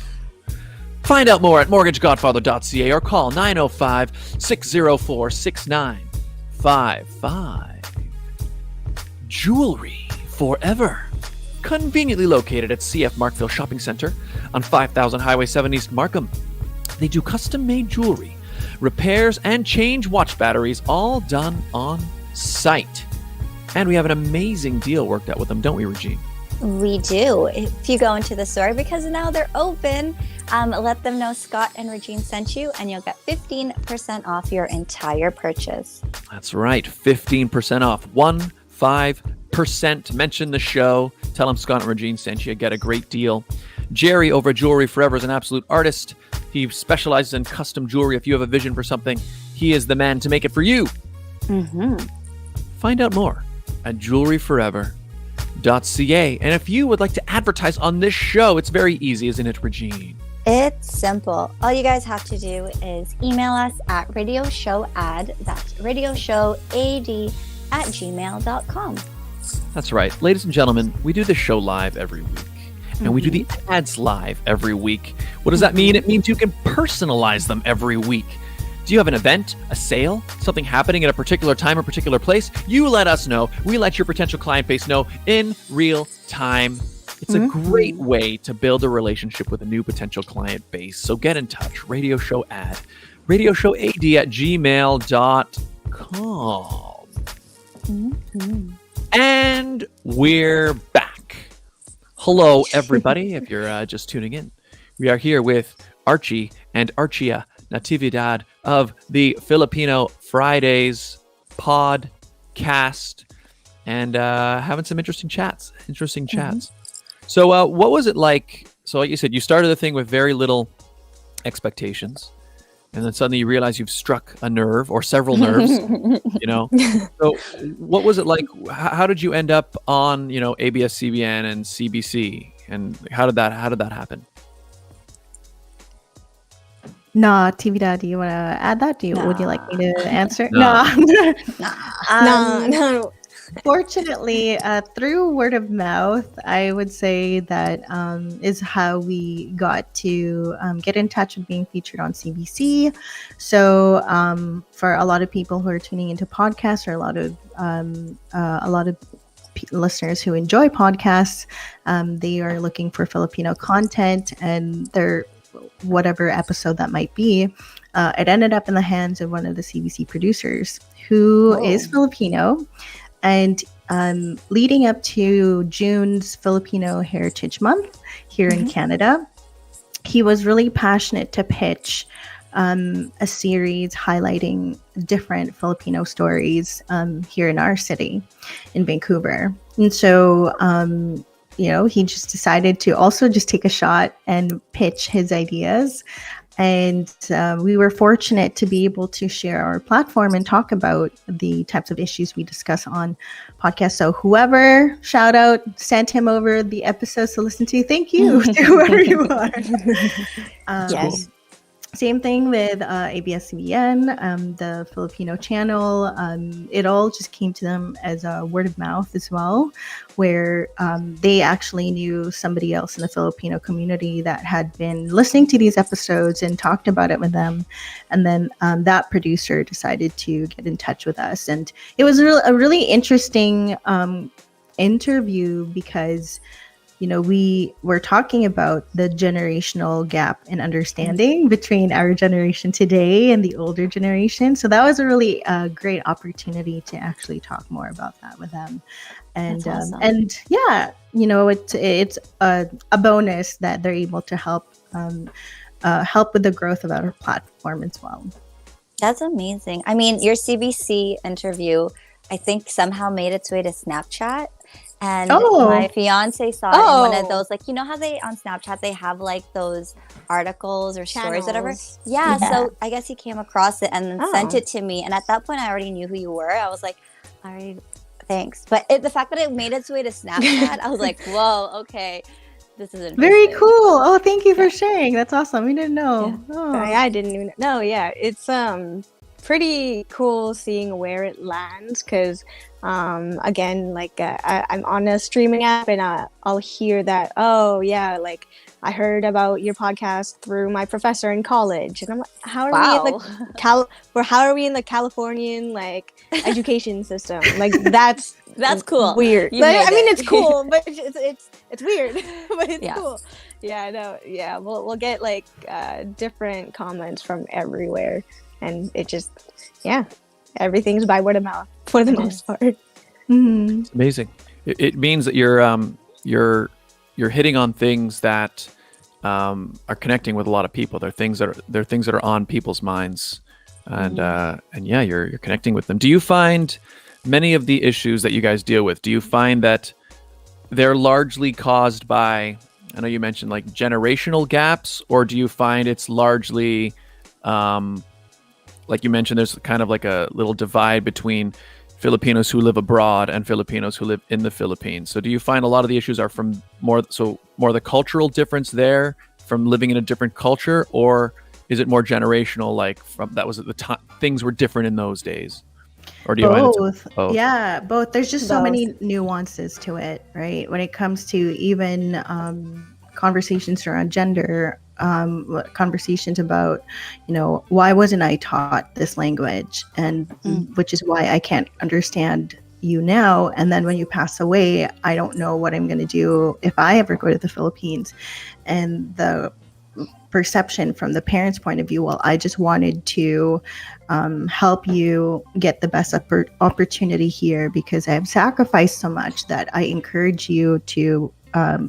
Find out more at mortgagegodfather.ca or call 905-604-6955. Jewelry forever. Conveniently located at CF Markville Shopping Center on 5000 Highway 7 East Markham. They do custom-made jewelry, repairs, and change watch batteries, all done on site. And we have an amazing deal worked out with them, don't we, Regine? We do. If you go into the store, because now they're open, let them know Scott and Regine sent you, and you'll get 15% off your entire purchase. That's right, 15% off. 15%. Mention the show. Tell them Scott and Regine sent you. Get a great deal. Jerry over at Jewelry Forever is an absolute artist. He specializes in custom jewelry. If you have a vision for something, he is the man to make it for you. Mm-hmm. Find out more at jewelryforever.ca. And if you would like to advertise on this show, it's very easy, isn't it, Regine? It's simple. All you guys have to do is email us at radioshowad, that's radioshowad@gmail.com. That's right. Ladies and gentlemen, we do this show live every week. And we do the ads live every week. What does that mean? It means you can personalize them every week. Do you have an event, a sale, something happening at a particular time or particular place? You let us know. We let your potential client base know in real time. It's a great way to build a relationship with a new potential client base. So get in touch. Radio Show Ad. radioshowad@gmail.com. And we're back. Hello, everybody. If you're just tuning in, we are here with Archie and Archia Natividad of the Filipino Fridays Podcast, and having some interesting chats. So what was it like? So like you said, you started the thing with very little expectations, and then suddenly you realize you've struck a nerve or several nerves, So what was it like? How did you end up on, ABS-CBN and CBC? And how did that happen? Nah, Natividad, do you want to add that? Would you like me to answer? No. No. Fortunately, through word of mouth, I would say that is how we got to get in touch with being featured on CBC. So for a lot of people who are tuning into podcasts, or a lot of listeners who enjoy podcasts, they are looking for Filipino content, and their whatever episode that might be, it ended up in the hands of one of the CBC producers who is Filipino. And leading up to June's Filipino Heritage Month here in Canada, he was really passionate to pitch a series highlighting different Filipino stories here in our city, in Vancouver. And so, he just decided to also just take a shot and pitch his ideas. And we were fortunate to be able to share our platform and talk about the types of issues we discuss on podcasts. So whoever, shout out, sent him over the episodes to listen to, thank you to whoever you are. Yes. Same thing with ABS-CBN, the Filipino channel. It all just came to them as a word of mouth as well, where they actually knew somebody else in the Filipino community that had been listening to these episodes and talked about it with them. And then that producer decided to get in touch with us. And it was a really interesting interview because we were talking about the generational gap in understanding between our generation today and the older generation. So that was a really great opportunity to actually talk more about that with them. And That's awesome. And yeah, it's a bonus that they're able to help with the growth of our platform as well. That's amazing. I mean, your CBC interview, I think, somehow made its way to Snapchat. And my fiance saw it in one of those, how they on Snapchat, they have those articles or stories, whatever. Yeah, so I guess he came across it and then sent it to me. And at that point, I already knew who you were. I was like, all right, thanks. But the fact that it made its way to Snapchat, I was like, whoa, okay. This is interesting. Very cool. Oh, thank you for sharing. That's awesome. We didn't know. Yeah. I didn't even know. Yeah, it's pretty cool seeing where it lands because again, like I'm on a streaming app and I'll hear that, oh yeah, like I heard about your podcast through my professor in college, and I'm like, how are we in the how are we in the Californian like education system? Like that's cool. Weird. You Like, made I mean, it. it's cool, but it's weird, but it's Yeah. cool. Yeah, no, yeah, we'll get like different comments from everywhere, and it just everything's by word of mouth for the most part. Mhm. It's amazing. It means that you're hitting on things that are connecting with a lot of people. They're things that are on people's minds, and yeah, you're connecting with them. Do you find many of the issues that you guys deal with? Do you find that they're largely caused by? I know you mentioned like generational gaps, or do you find it's largely, like you mentioned, there's kind of like a little divide between Filipinos who live abroad and Filipinos who live in the Philippines. So do you find a lot of the issues are from more the cultural difference there from living in a different culture, or is it more generational, like from that was at the time things were different in those days? Or do you find it's both? Yeah, both. There's just so Both. many nuances to it, right? When it comes to even conversations around gender, conversations about, why wasn't I taught this language, and which is why I can't understand you now. And then when you pass away, I don't know what I'm going to do if I ever go to the Philippines. And the perception from the parents' point of view, well, I just wanted to help you get the best opportunity here because I have sacrificed so much that I encourage you to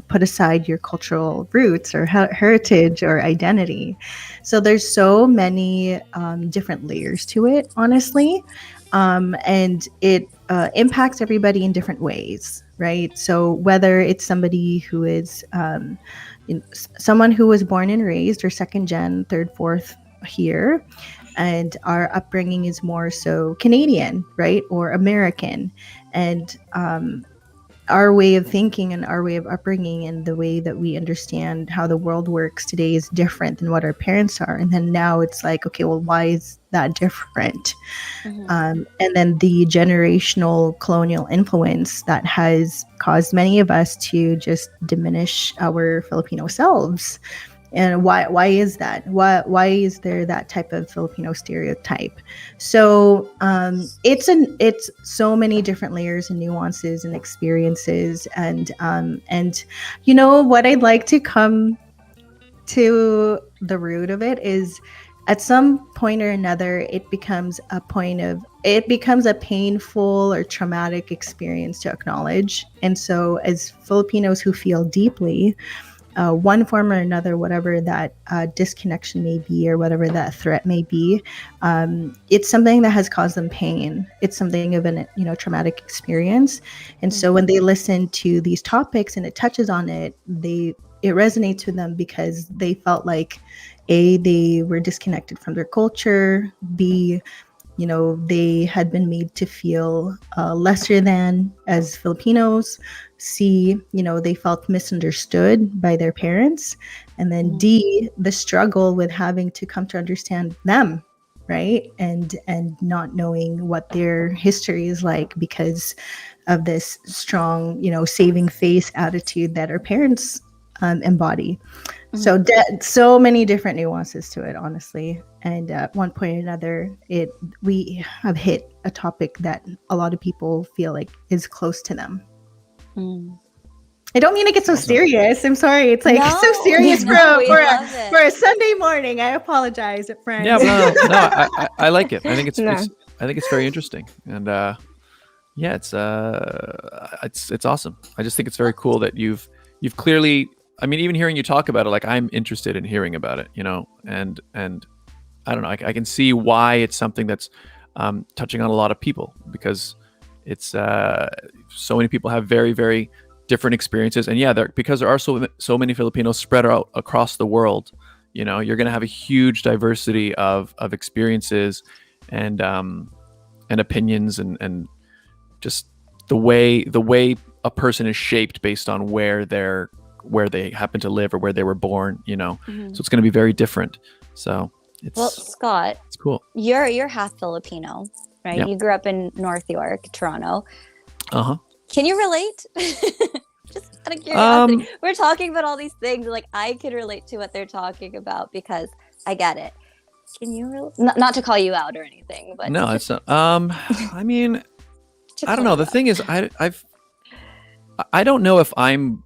put aside your cultural roots or heritage or identity. So there's so many different layers to it, honestly. And it impacts everybody in different ways, right? So whether it's somebody who is someone who was born and raised or second gen, third, fourth here, and our upbringing is more so Canadian, right? Or American. And our way of thinking and our way of upbringing and the way that we understand how the world works today is different than what our parents are. And then now it's like, okay, well, why is that different? And then the generational colonial influence that has caused many of us to just diminish our Filipino selves. And why is that? Why is there that type of Filipino stereotype? So it's so many different layers and nuances and experiences, and what I'd like to come to the root of it is at some point or another it becomes a painful or traumatic experience to acknowledge. And so as Filipinos who feel deeply, one form or another, whatever that disconnection may be or whatever that threat may be, it's something that has caused them pain. It's something of an traumatic experience. And so when they listen to these topics and it touches on it, it resonates with them because they felt like A, they were disconnected from their culture, B, they had been made to feel lesser than as Filipinos. C, they felt misunderstood by their parents. And then D, the struggle with having to come to understand them, right? And not knowing what their history is like because of this strong, saving face attitude that our parents embody. So so many different nuances to it, honestly. And at one point or another, we have hit a topic that a lot of people feel like is close to them. I don't mean to get so serious. I'm sorry. It's like so serious for a Sunday morning. I apologize, friends. Yeah, no, I like it. I think it's very interesting, and yeah, it's awesome. I just think it's very cool that you've clearly. I mean, even hearing you talk about it, like I'm interested in hearing about it, and I don't know. I can see why it's something that's touching on a lot of people because it's so many people have very, very different experiences, and because there are so many Filipinos spread out across the world. You're going to have a huge diversity of experiences and opinions and just the way a person is shaped based on where they happen to live or where they were born. So it's going to be very different. So Well, Scott, Cool. You're half Filipino, right? Yep. You grew up in North York, Toronto. Uh-huh. Can you relate? Just out of curiosity. We're talking about all these things. Like, I can relate to what they're talking about because I get it. Can you not to call you out or anything, but No, it's not. I mean, I don't know. The thing is, I don't know if I'm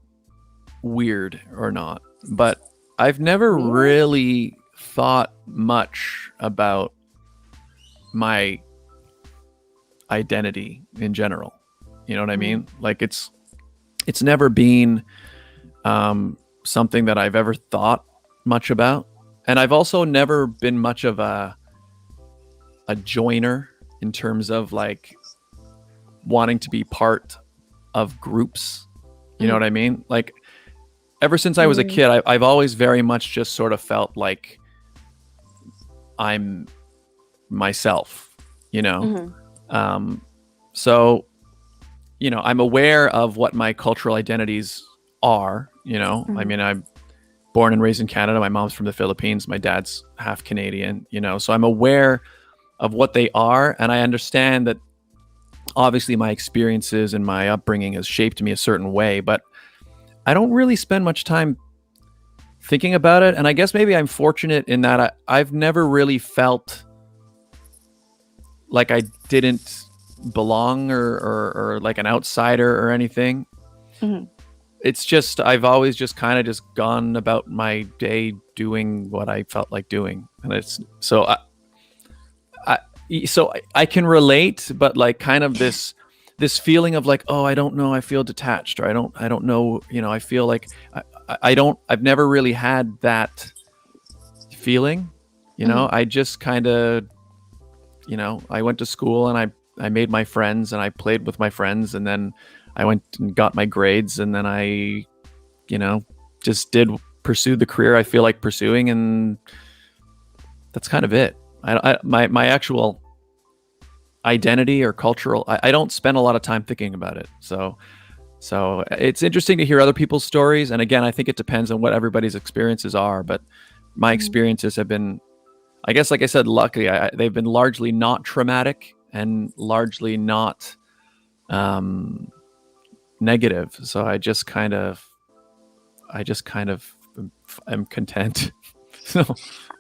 weird or not, but I've never really thought much about my identity in general. You know what I mean? Like it's never been something that I've ever thought much about. And I've also never been much of a joiner in terms of like wanting to be part of groups. You know what I mean? Like ever since I was a kid, I've always very much just sort of felt like I'm myself, you know? So, you know, I'm aware of what my cultural identities are, you know? I mean, I'm born and raised in Canada. My mom's from the Philippines. My dad's half Canadian, you know? So I'm aware of what they are. And I understand that obviously my experiences and my upbringing has shaped me a certain way, but I don't really spend much time thinking about it. And I guess maybe I'm fortunate in that I've never really felt like I didn't belong or like an outsider or anything. It's just I've always just kind of just gone about my day doing what I felt like doing, and it's so I can relate, but like kind of this feeling of like, oh, I don't know, I feel detached, or I don't know, you know, I feel like I've never really had that feeling, you know. I just kind of, you know, I went to school and I made my friends and I played with my friends, and then I went and got my grades, and then I, you know, just pursued the career I feel like pursuing, and that's kind of it. My actual identity or cultural, I don't spend a lot of time thinking about it. So it's interesting to hear other people's stories, and again, I think it depends on what everybody's experiences are. But my experiences have been, I guess, like I said, luckily they've been largely not traumatic and largely not negative. So I just kind of am content. So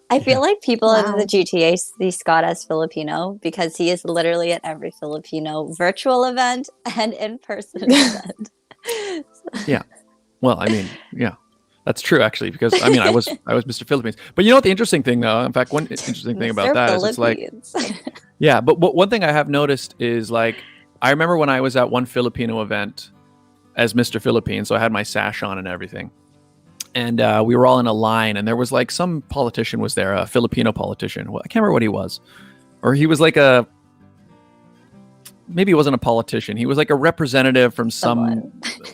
I feel like people in the GTA see Scott as Filipino because he is literally at every Filipino virtual event and in-person event. Yeah. Well, I mean, yeah, that's true actually, because I mean, I was Mr. Philippines. But you know what the interesting thing though, in fact, one interesting thing about that is it's like, yeah, but one thing I have noticed is like, I remember when I was at one Filipino event as Mr. Philippines, so I had my sash on and everything. And we were all in a line, and there was like some politician was there, a Filipino politician. Well, I can't remember what he was. Or he was like maybe he wasn't a politician. He was like a representative from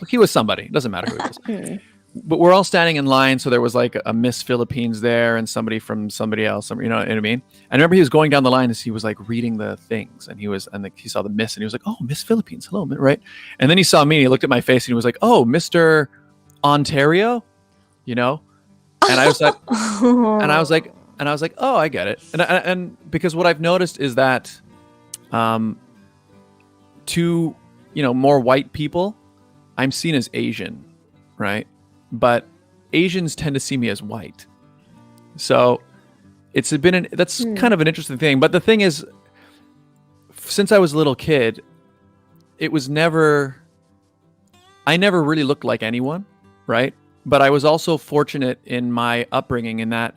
he was somebody. It doesn't matter who it was. But we're all standing in line, so there was like a Miss Philippines there and somebody from somebody else, you know what I mean? I remember he was going down the line as he was like reading the things, and he saw the Miss, and he was like, "Oh, Miss Philippines, hello," right? And then he saw me, and he looked at my face, and he was like, "Oh, Mr. Ontario," you know? And I was like, and I was like, "Oh, I get it." And because what I've noticed is that, to, you know, more white people, I'm seen as Asian, right? But Asians tend to see me as white. So that's kind of an interesting thing. But the thing is, since I was a little kid, I never really looked like anyone, right? But I was also fortunate in my upbringing in that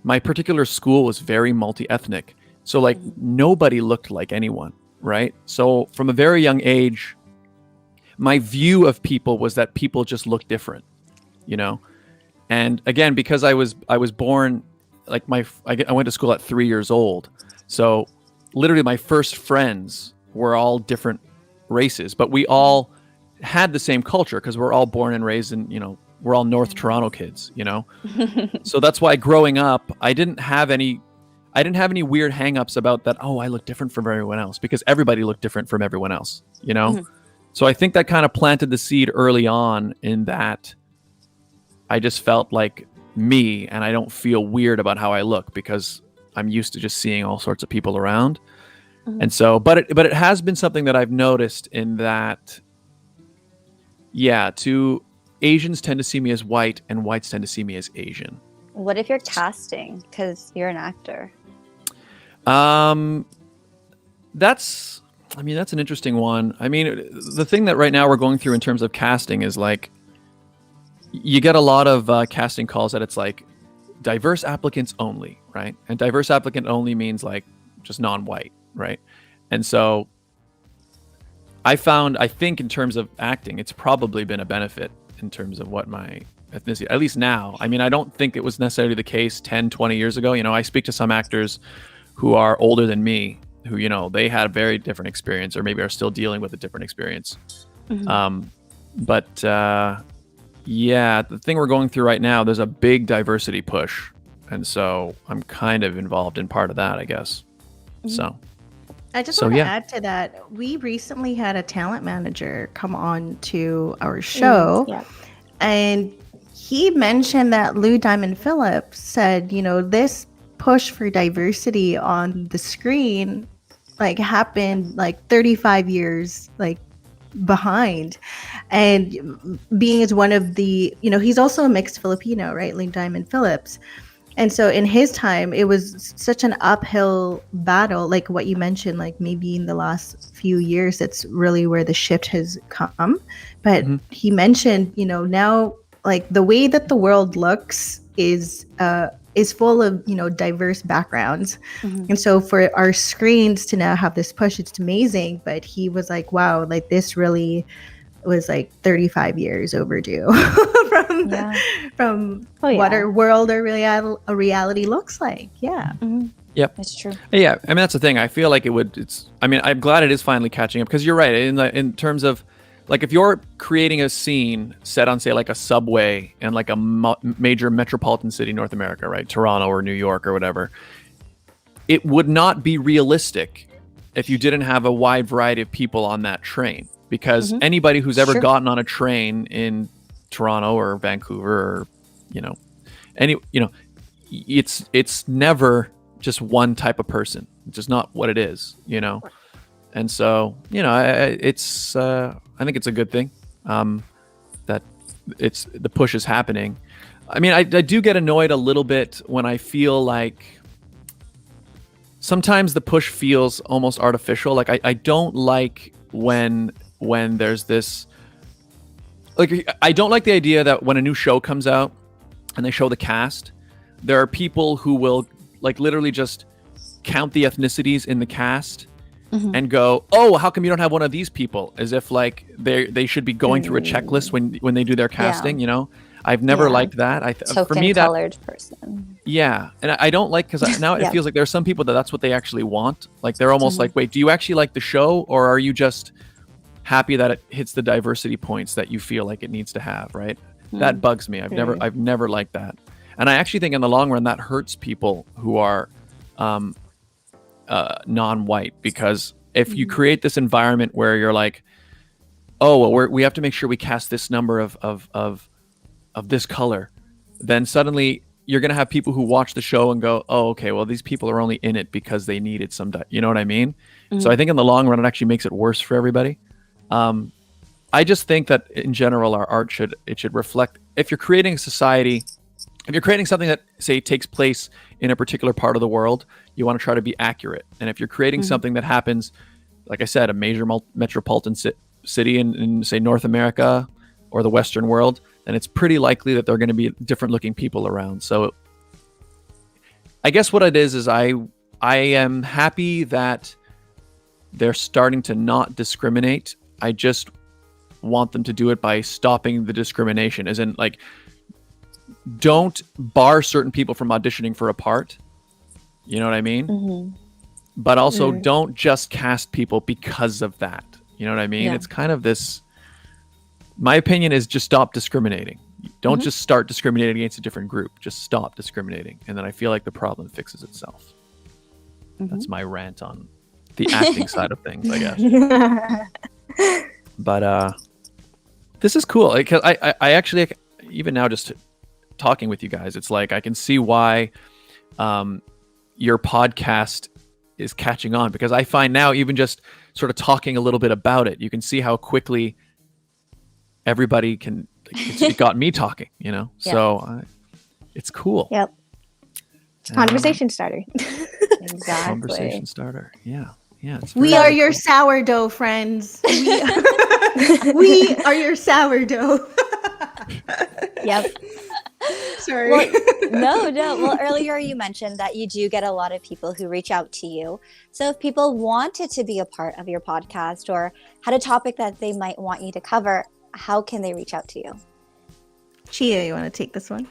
my particular school was very multi-ethnic. So like nobody looked like anyone, right? So from a very young age, my view of people was that people just look different, you know? And again, because I was born, like I went to school at 3 years old. So literally my first friends were all different races, but we all had the same culture because we're all born and raised in, you know, we're all North Toronto kids, you know? So that's why growing up, I didn't have any weird hangups about that, oh, I look different from everyone else, because everybody looked different from everyone else, you know? So I think that kind of planted the seed early on in that I just felt like me, and I don't feel weird about how I look because I'm used to just seeing all sorts of people around. And so, but it has been something that I've noticed in that, Asians tend to see me as white and whites tend to see me as Asian. What if you're casting because you're an actor? That's an interesting one. I mean, the thing that right now we're going through in terms of casting is like, you get a lot of casting calls that it's like diverse applicants only, right? And diverse applicant only means like just non-white, right? And so I think in terms of acting, it's probably been a benefit in terms of what my ethnicity, at least now. I mean, I don't think it was necessarily the case 10, 20 years ago. You know, I speak to some actors who are older than me, who, you know, they had a very different experience or maybe are still dealing with a different experience. But the thing we're going through right now, there's a big diversity push. And so I'm kind of involved in part of that, I guess. So I just want to add to that. We recently had a talent manager come on to our show, and he mentioned that Lou Diamond Phillips said, you know, this push for diversity on the screen like happened like 35 years like behind. And being as one of the, you know, he's also a mixed Filipino, right? Lou Diamond Phillips. And so in his time, it was such an uphill battle, like what you mentioned, like maybe in the last few years, that's really where the shift has come. But he mentioned, you know, now like the way that the world looks is full of, you know, diverse backgrounds. And so for our screens to now have this push, it's amazing. But he was like, wow, like this really was like 35 years overdue from what our world or reality looks like. Yep, That's true. Yeah, I mean, that's the thing. I feel like I'm glad it is finally catching up, because you're right in terms of like, if you're creating a scene set on, say, like a subway in like a major metropolitan city in North America, right, Toronto or New York or whatever, it would not be realistic if you didn't have a wide variety of people on that train. Because anybody who's ever gotten on a train in Toronto or Vancouver or, it's never just one type of person. It's just not what it is, you know? And so, you know, I think it's a good thing that the push is happening. I mean, I do get annoyed a little bit when I feel like sometimes the push feels almost artificial. Like I don't like when there's this, like, I don't like the idea that when a new show comes out and they show the cast, there are people who will like literally just count the ethnicities in the cast and go, oh, how come you don't have one of these people? As if like they should be going through a checklist when they do their casting, you know? I've never liked that. For me, that colored person. Yeah, and I don't like, because now it feels like there are some people that's what they actually want. Like they're almost like, wait, do you actually like the show, or are you just happy that it hits the diversity points that you feel like it needs to have, right? That bugs me. I've never liked that, and I actually think in the long run that hurts people who are non-white, because if you create this environment where you're like, oh, well, we have to make sure we cast this number of this color, then suddenly you're going to have people who watch the show and go, oh, okay, well, these people are only in it because they needed some, you know what I mean? So I think in the long run, it actually makes it worse for everybody. I just think that in general, our art should reflect, if you're creating a society, if you're creating something that, say, takes place in a particular part of the world, you want to try to be accurate. And if you're creating something that happens, like I said, a major metropolitan city in, say, North America or the Western world, then it's pretty likely that there are going to be different looking people around. So I guess what it is I am happy that they're starting to not discriminate. I just want them to do it by stopping the discrimination, as in, like, don't bar certain people from auditioning for a part. You know what I mean? But also don't just cast people because of that. You know what I mean? Yeah. It's kind of this, my opinion is, just stop discriminating. Don't just start discriminating against a different group. Just stop discriminating. And then I feel like the problem fixes itself. That's my rant on the acting side of things, I guess. But this is cool. Because I actually, even now, just talking with you guys, it's like I can see why your podcast is catching on, because I find now, even just sort of talking a little bit about it, you can see how quickly everybody can, it got me talking, you know? Yeah. So it's cool. Yep. Conversation starter. Exactly. Conversation starter. Yeah. Yeah. It's We very are your cool. sourdough friends. We are your sourdough. Yep. Sorry. Well, no. Well, earlier you mentioned that you do get a lot of people who reach out to you. So if people wanted to be a part of your podcast or had a topic that they might want you to cover, how can they reach out to you? Chia, you want to take this one?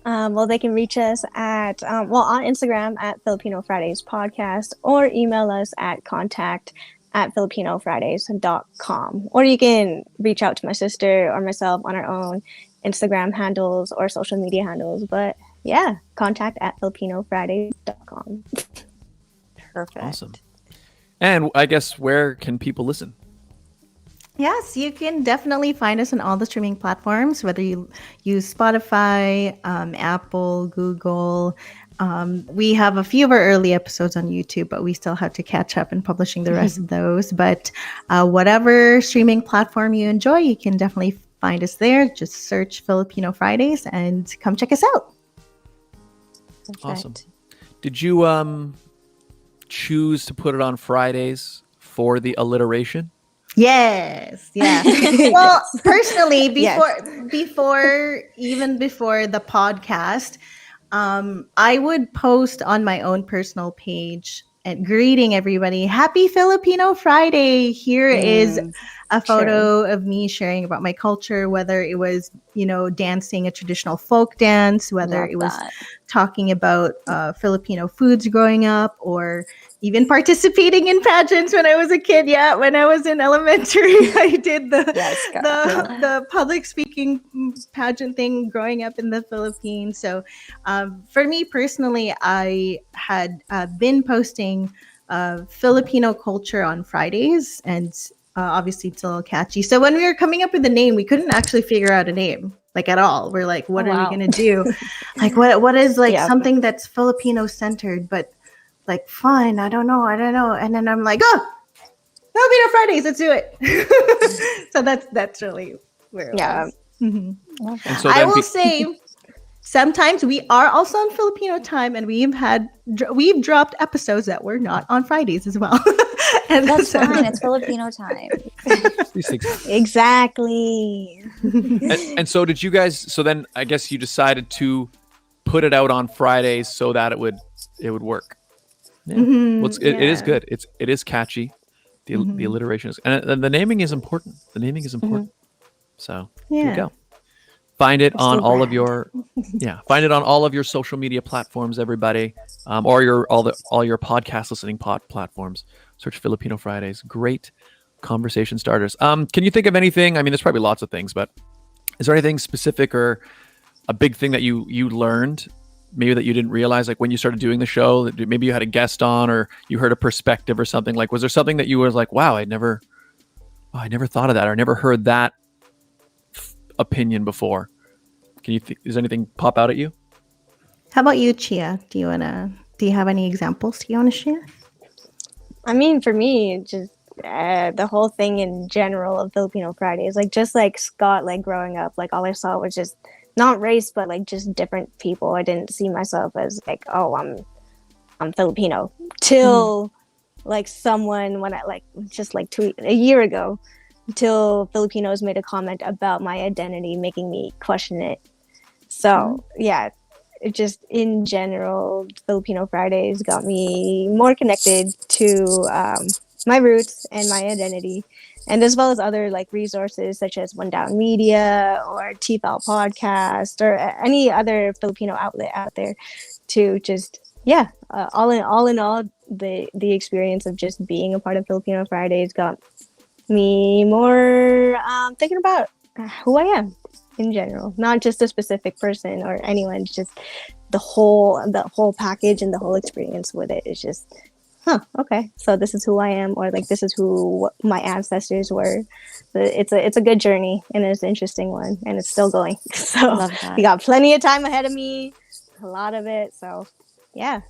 Well, they can reach us at, on Instagram at Filipino Fridays Podcast, or email us at contact@filipinofridays.com. Or you can reach out to my sister or myself on our own Instagram handles or social media handles. But yeah, contact@filipinofridays.com. Perfect. Awesome. And I guess, where can people listen? Yes, you can definitely find us on all the streaming platforms, whether you use Spotify, Apple, Google. We have a few of our early episodes on YouTube, but we still have to catch up in publishing the rest of those. But whatever streaming platform you enjoy, you can definitely find us there. Just search Filipino Fridays and come check us out. Awesome. Perfect. Did you choose to put it on Fridays for the alliteration? Yes, yeah. Well, personally, Yes. before the podcast, I would post on my own personal page and greeting everybody, Happy Filipino Friday. Here is a photo of me sharing about my culture, whether it was, dancing a traditional folk dance, whether Love it was that. talking about Filipino foods growing up, or even participating in pageants when I was a kid. Yeah, when I was in elementary, I did Yes, girl. the public speaking pageant thing growing up in the Philippines. So for me personally, I had been posting Filipino culture on Fridays, and obviously it's a little catchy. So when we were coming up with the name, we couldn't actually figure out a name, like, at all. We're like, what are we gonna do? Like, what is something that's Filipino centered, but like fun? I don't know. And then I'm like, Filipino Fridays, let's do it. So that's really where it Yeah. was. Mhm. Love And that. so I then will say, sometimes we are also on Filipino time, and we've dropped episodes that were not on Fridays as well. And That's so- fine. It's Filipino time. these things. Exactly. And so did you guys? So then I guess you decided to put it out on Fridays so that it would work. Yeah. Mhm, Well, it is yeah. good. It is catchy. The alliteration is, and the naming is important. The naming is important. So there you Yeah. go. Find it on Still all of brand. your find it on all of your social media platforms, everybody, or all your podcast listening platforms. Search Filipino Fridays. Great conversation starters. Can you think of anything? I mean, there's probably lots of things, but is there anything specific or a big thing that you learned, maybe that you didn't realize, like when you started doing the show, that maybe you had a guest on or you heard a perspective or something? Like, was there something that you were like, wow, I never thought of that, or never heard that opinion before? Does anything pop out at you? How about you, Chia? Do you have any examples you want to share? I mean, for me, just the whole thing in general of Filipino Fridays, like just like Scott, like growing up, like all I saw was just not race, but like just different people. I didn't see myself as like, oh, I'm Filipino till like someone when I a year ago, till Filipinos made a comment about my identity, making me question it. So yeah, it just in general, Filipino Fridays got me more connected to my roots and my identity, and as well as other like resources such as One Down Media or TFL Podcast or any other Filipino outlet out there to just all in all, the experience of just being a part of Filipino Fridays got me more thinking about who I am in general, not just a specific person or anyone, just the whole package and the whole experience with it is just, okay, so this is who I am, or like this is who my ancestors were. It's a good journey, and it's an interesting one, and it's still going. So Love that. we got plenty of time ahead of me, a lot of it. So yeah,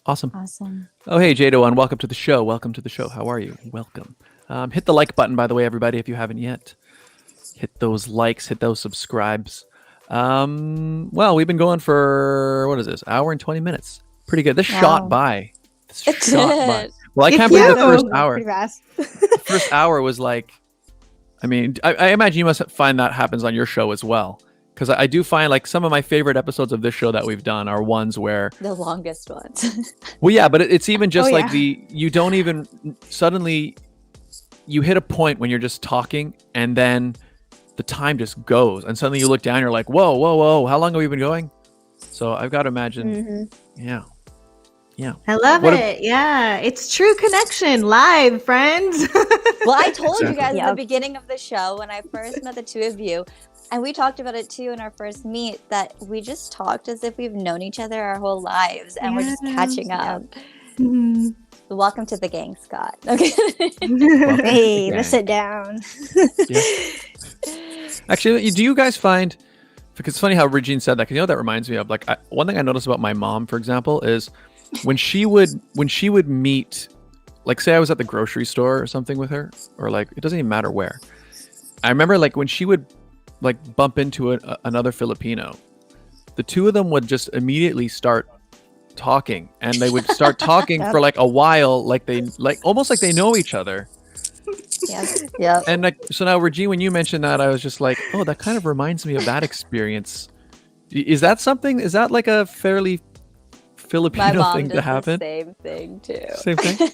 Awesome. Awesome. Oh, hey, Jado, welcome to the show. Welcome to the show. How are you? Welcome. Hit the like button, by the way, everybody, if you haven't yet. Hit those likes, hit those subscribes. Well, we've been going for, what is this, hour and 20 minutes. Pretty good. This shot by. It did. Well, I can't believe the first Pretty hour. fast. The first hour was like, I mean, I imagine you must find that happens on your show as well. Because I do find like some of my favorite episodes of this show that we've done are ones where The longest ones. well, yeah, but it's even just Oh, like yeah. you don't even suddenly you hit a point when you're just talking and then the time just goes and suddenly you look down, you're like, whoa, how long have we been going? So I've got to imagine, yeah. I love What it. Yeah, it's true connection live, friends. Well, I told you Exactly. guys at the Yep. beginning of the show when I first met the two of you, and we talked about it too in our first meet, that we just talked as if we've known each other our whole lives and we're just catching up. Mhm. Welcome to the gang, Scott. Okay. Hey, Yeah. let's sit down. Actually, do you guys find, because it's funny how Regine said that, because you know what that reminds me of, like one thing I noticed about my mom, for example, is when she would meet, like say I was at the grocery store or something with her, or like it doesn't even matter where. I remember like when she would like bump into another Filipino, the two of them would just immediately start talking, and they would start talking for like a while, like they like almost like they know each other. Yep. And like, so now, Regine, when you mentioned that, I was just like, oh, that kind of reminds me of that experience. Is that something? Is that like a fairly My Filipino mom thing does to happen? the same thing too. Same thing.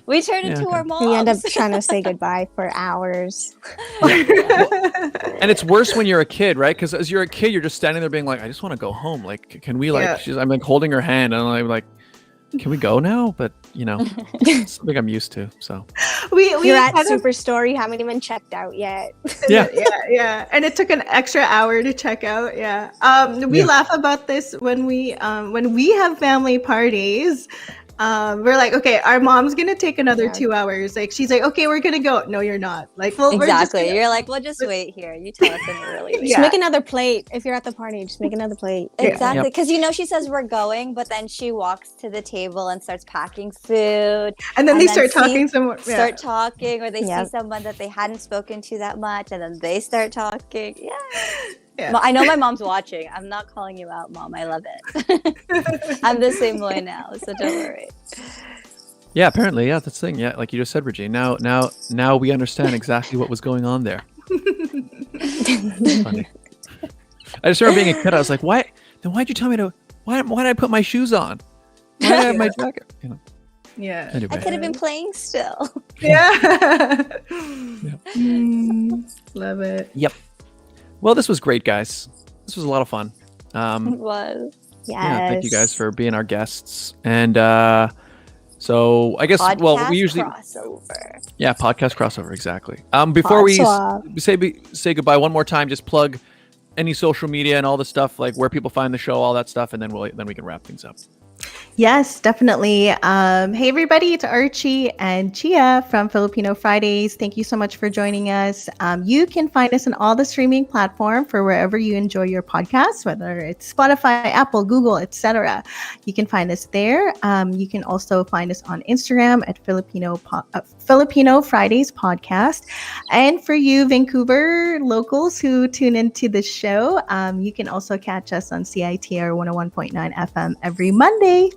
We turned Yeah, into okay. our moms. We end up trying to say goodbye for hours. And it's worse when you're a kid, right? Because as you're a kid, you're just standing there being like, I just want to go home. Like, can we like? Yeah. I'm like holding her hand, and I'm like, can we go now? But you know, it's something I'm used to. So we You're at kind of- Superstory. Haven't even checked out yet. yeah. yeah, and it took an extra hour to check out. Yeah, we Yeah. laugh about this when we have family parties. We're like, okay, our mom's gonna take another Yeah. 2 hours. Like, she's like, okay, we're gonna go. No, you're not. Like, well, we're just Exactly. gonna- You're like, well, just wait here. You tell us when you're really. Just make another plate. If you're at the party, just make another plate. Yeah. Exactly, Yep. because she says we're going, but then she walks to the table and starts packing food, and then and they then start talking some more. Yeah. start talking, or they Yep. see someone that they hadn't spoken to that much, and then they start talking. Yeah. Yeah. I know my mom's watching. I'm not calling you out, Mom. I love it. I'm the same way now, so don't worry. Yeah, apparently, yeah, that's the thing. Yeah, like you just said, Regine. Now we understand exactly what was going on there. It's funny. I just remember being a kid. I was like, "Why? Then why'd you tell me to? Why did I put my shoes on? Why did I have my jacket?" You know. Yeah. I Anyway, could have been playing still. Yeah. Love it. well, this was great, guys. This was a lot of fun. It was. Yeah, thank you guys for being our guests. And so I guess Podcast we usually crossover. podcast crossover, exactly. Before we Swap. say goodbye one more time, just plug any social media and all the stuff, like where people find the show, all that stuff, and then we can wrap things up. Yes, definitely. Hey, everybody, it's Archie and Chia from Filipino Fridays. Thank you so much for joining us. You can find us on all the streaming platform for wherever you enjoy your podcasts, whether it's Spotify, Apple, Google, etc. You can find us there. You can also find us on Instagram at Filipino Fridays Podcast. And for you Vancouver locals who tune into the show, you can also catch us on CITR 101.9 FM every Monday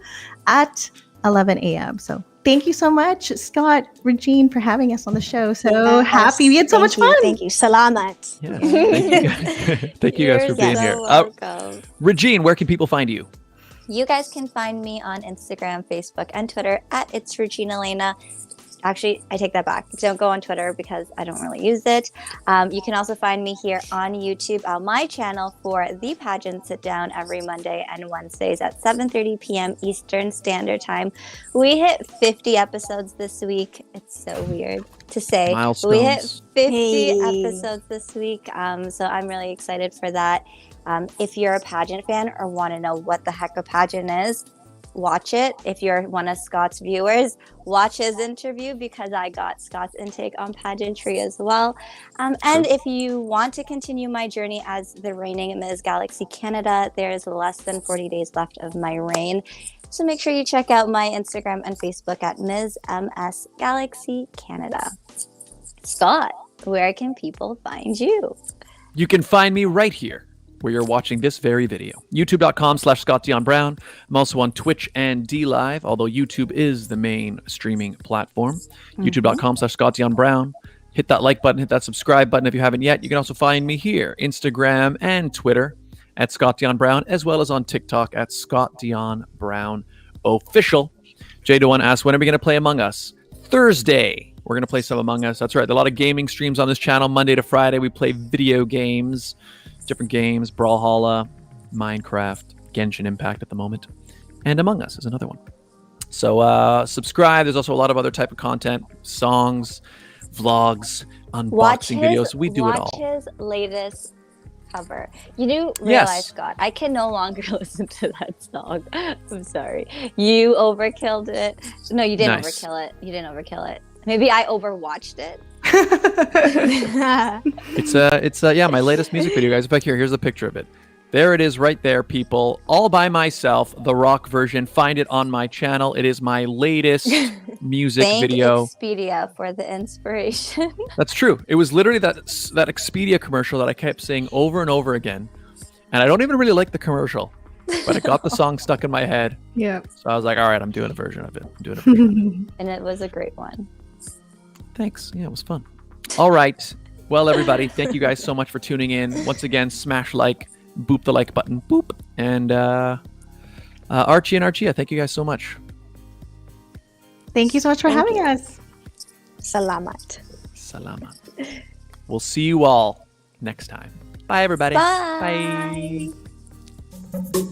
at 11 a.m. So thank you so much, Scott, Regine, for having us on the show. So happy. We had so much fun. Thank you. Salamat. Yeah, thank you guys, thank you guys for being so here. welcome. Regine, where can people find you? You guys can find me on Instagram, Facebook, and Twitter at It's Regine Alaina. Actually, I take that back. Don't go on Twitter because I don't really use it. You can also find me here on YouTube on my channel for The Pageant Sit Down every Monday and Wednesdays at 7:30 p.m. Eastern Standard Time. We hit 50 episodes this week. It's so weird to say. Milestones. We hit 50 Hey. episodes this week. So I'm really excited for that. If you're a pageant fan or want to know what the heck a pageant is, watch it. If you're one of Scott's viewers, watch his interview because I got Scott's intake on pageantry as well. And if you want to continue my journey as the reigning Ms. Galaxy Canada, there is less than 40 days left of my reign. So make sure you check out my Instagram and Facebook at Ms. MS Galaxy Canada. Scott, where can people find you? You can find me right here where you're watching this very video. YouTube.com/Scott Dion Brown. I'm also on Twitch and DLive, although YouTube is the main streaming platform. YouTube.com/Scott Dion Brown. Hit that like button, hit that subscribe button if you haven't yet. You can also find me here, Instagram and Twitter at Scott Dion Brown, as well as on TikTok at Scott Dion Brown Official. J21 asks, when are we going to play Among Us? Thursday. We're going to play some Among Us. That's right. There are a lot of gaming streams on this channel. Monday to Friday, we play video games, different games, Brawlhalla, Minecraft, Genshin Impact at the moment, and Among Us is another one. So subscribe. There's also a lot of other type of content, songs, vlogs, unboxing videos. We do it all. Watch his latest cover. You do realize, Scott, I can no longer listen to that song. I'm sorry. You overkilled it. No, you didn't overkill it. You didn't overkill it. Maybe I overwatched it. It's my latest music video, guys. Back here, here's a picture of it. There it is right there, people. All by myself, the rock version. Find it on my channel. It is my latest music video. Expedia for the inspiration. That's true. It was literally that Expedia commercial that I kept saying over and over again. And I don't even really like the commercial, but it got the song stuck in my head. Yeah. So I was like, all right, I'm doing a version of it. I'm doing it. And it was a great one. Thanks. Yeah, it was fun. All right. Well, everybody, thank you guys so much for tuning in. Once again, smash like, boop the like button, boop. And Archie and Archia, thank you guys so much. Thank you so much for having us. Salamat. Salamat. We'll see you all next time. Bye, everybody. Bye. Bye.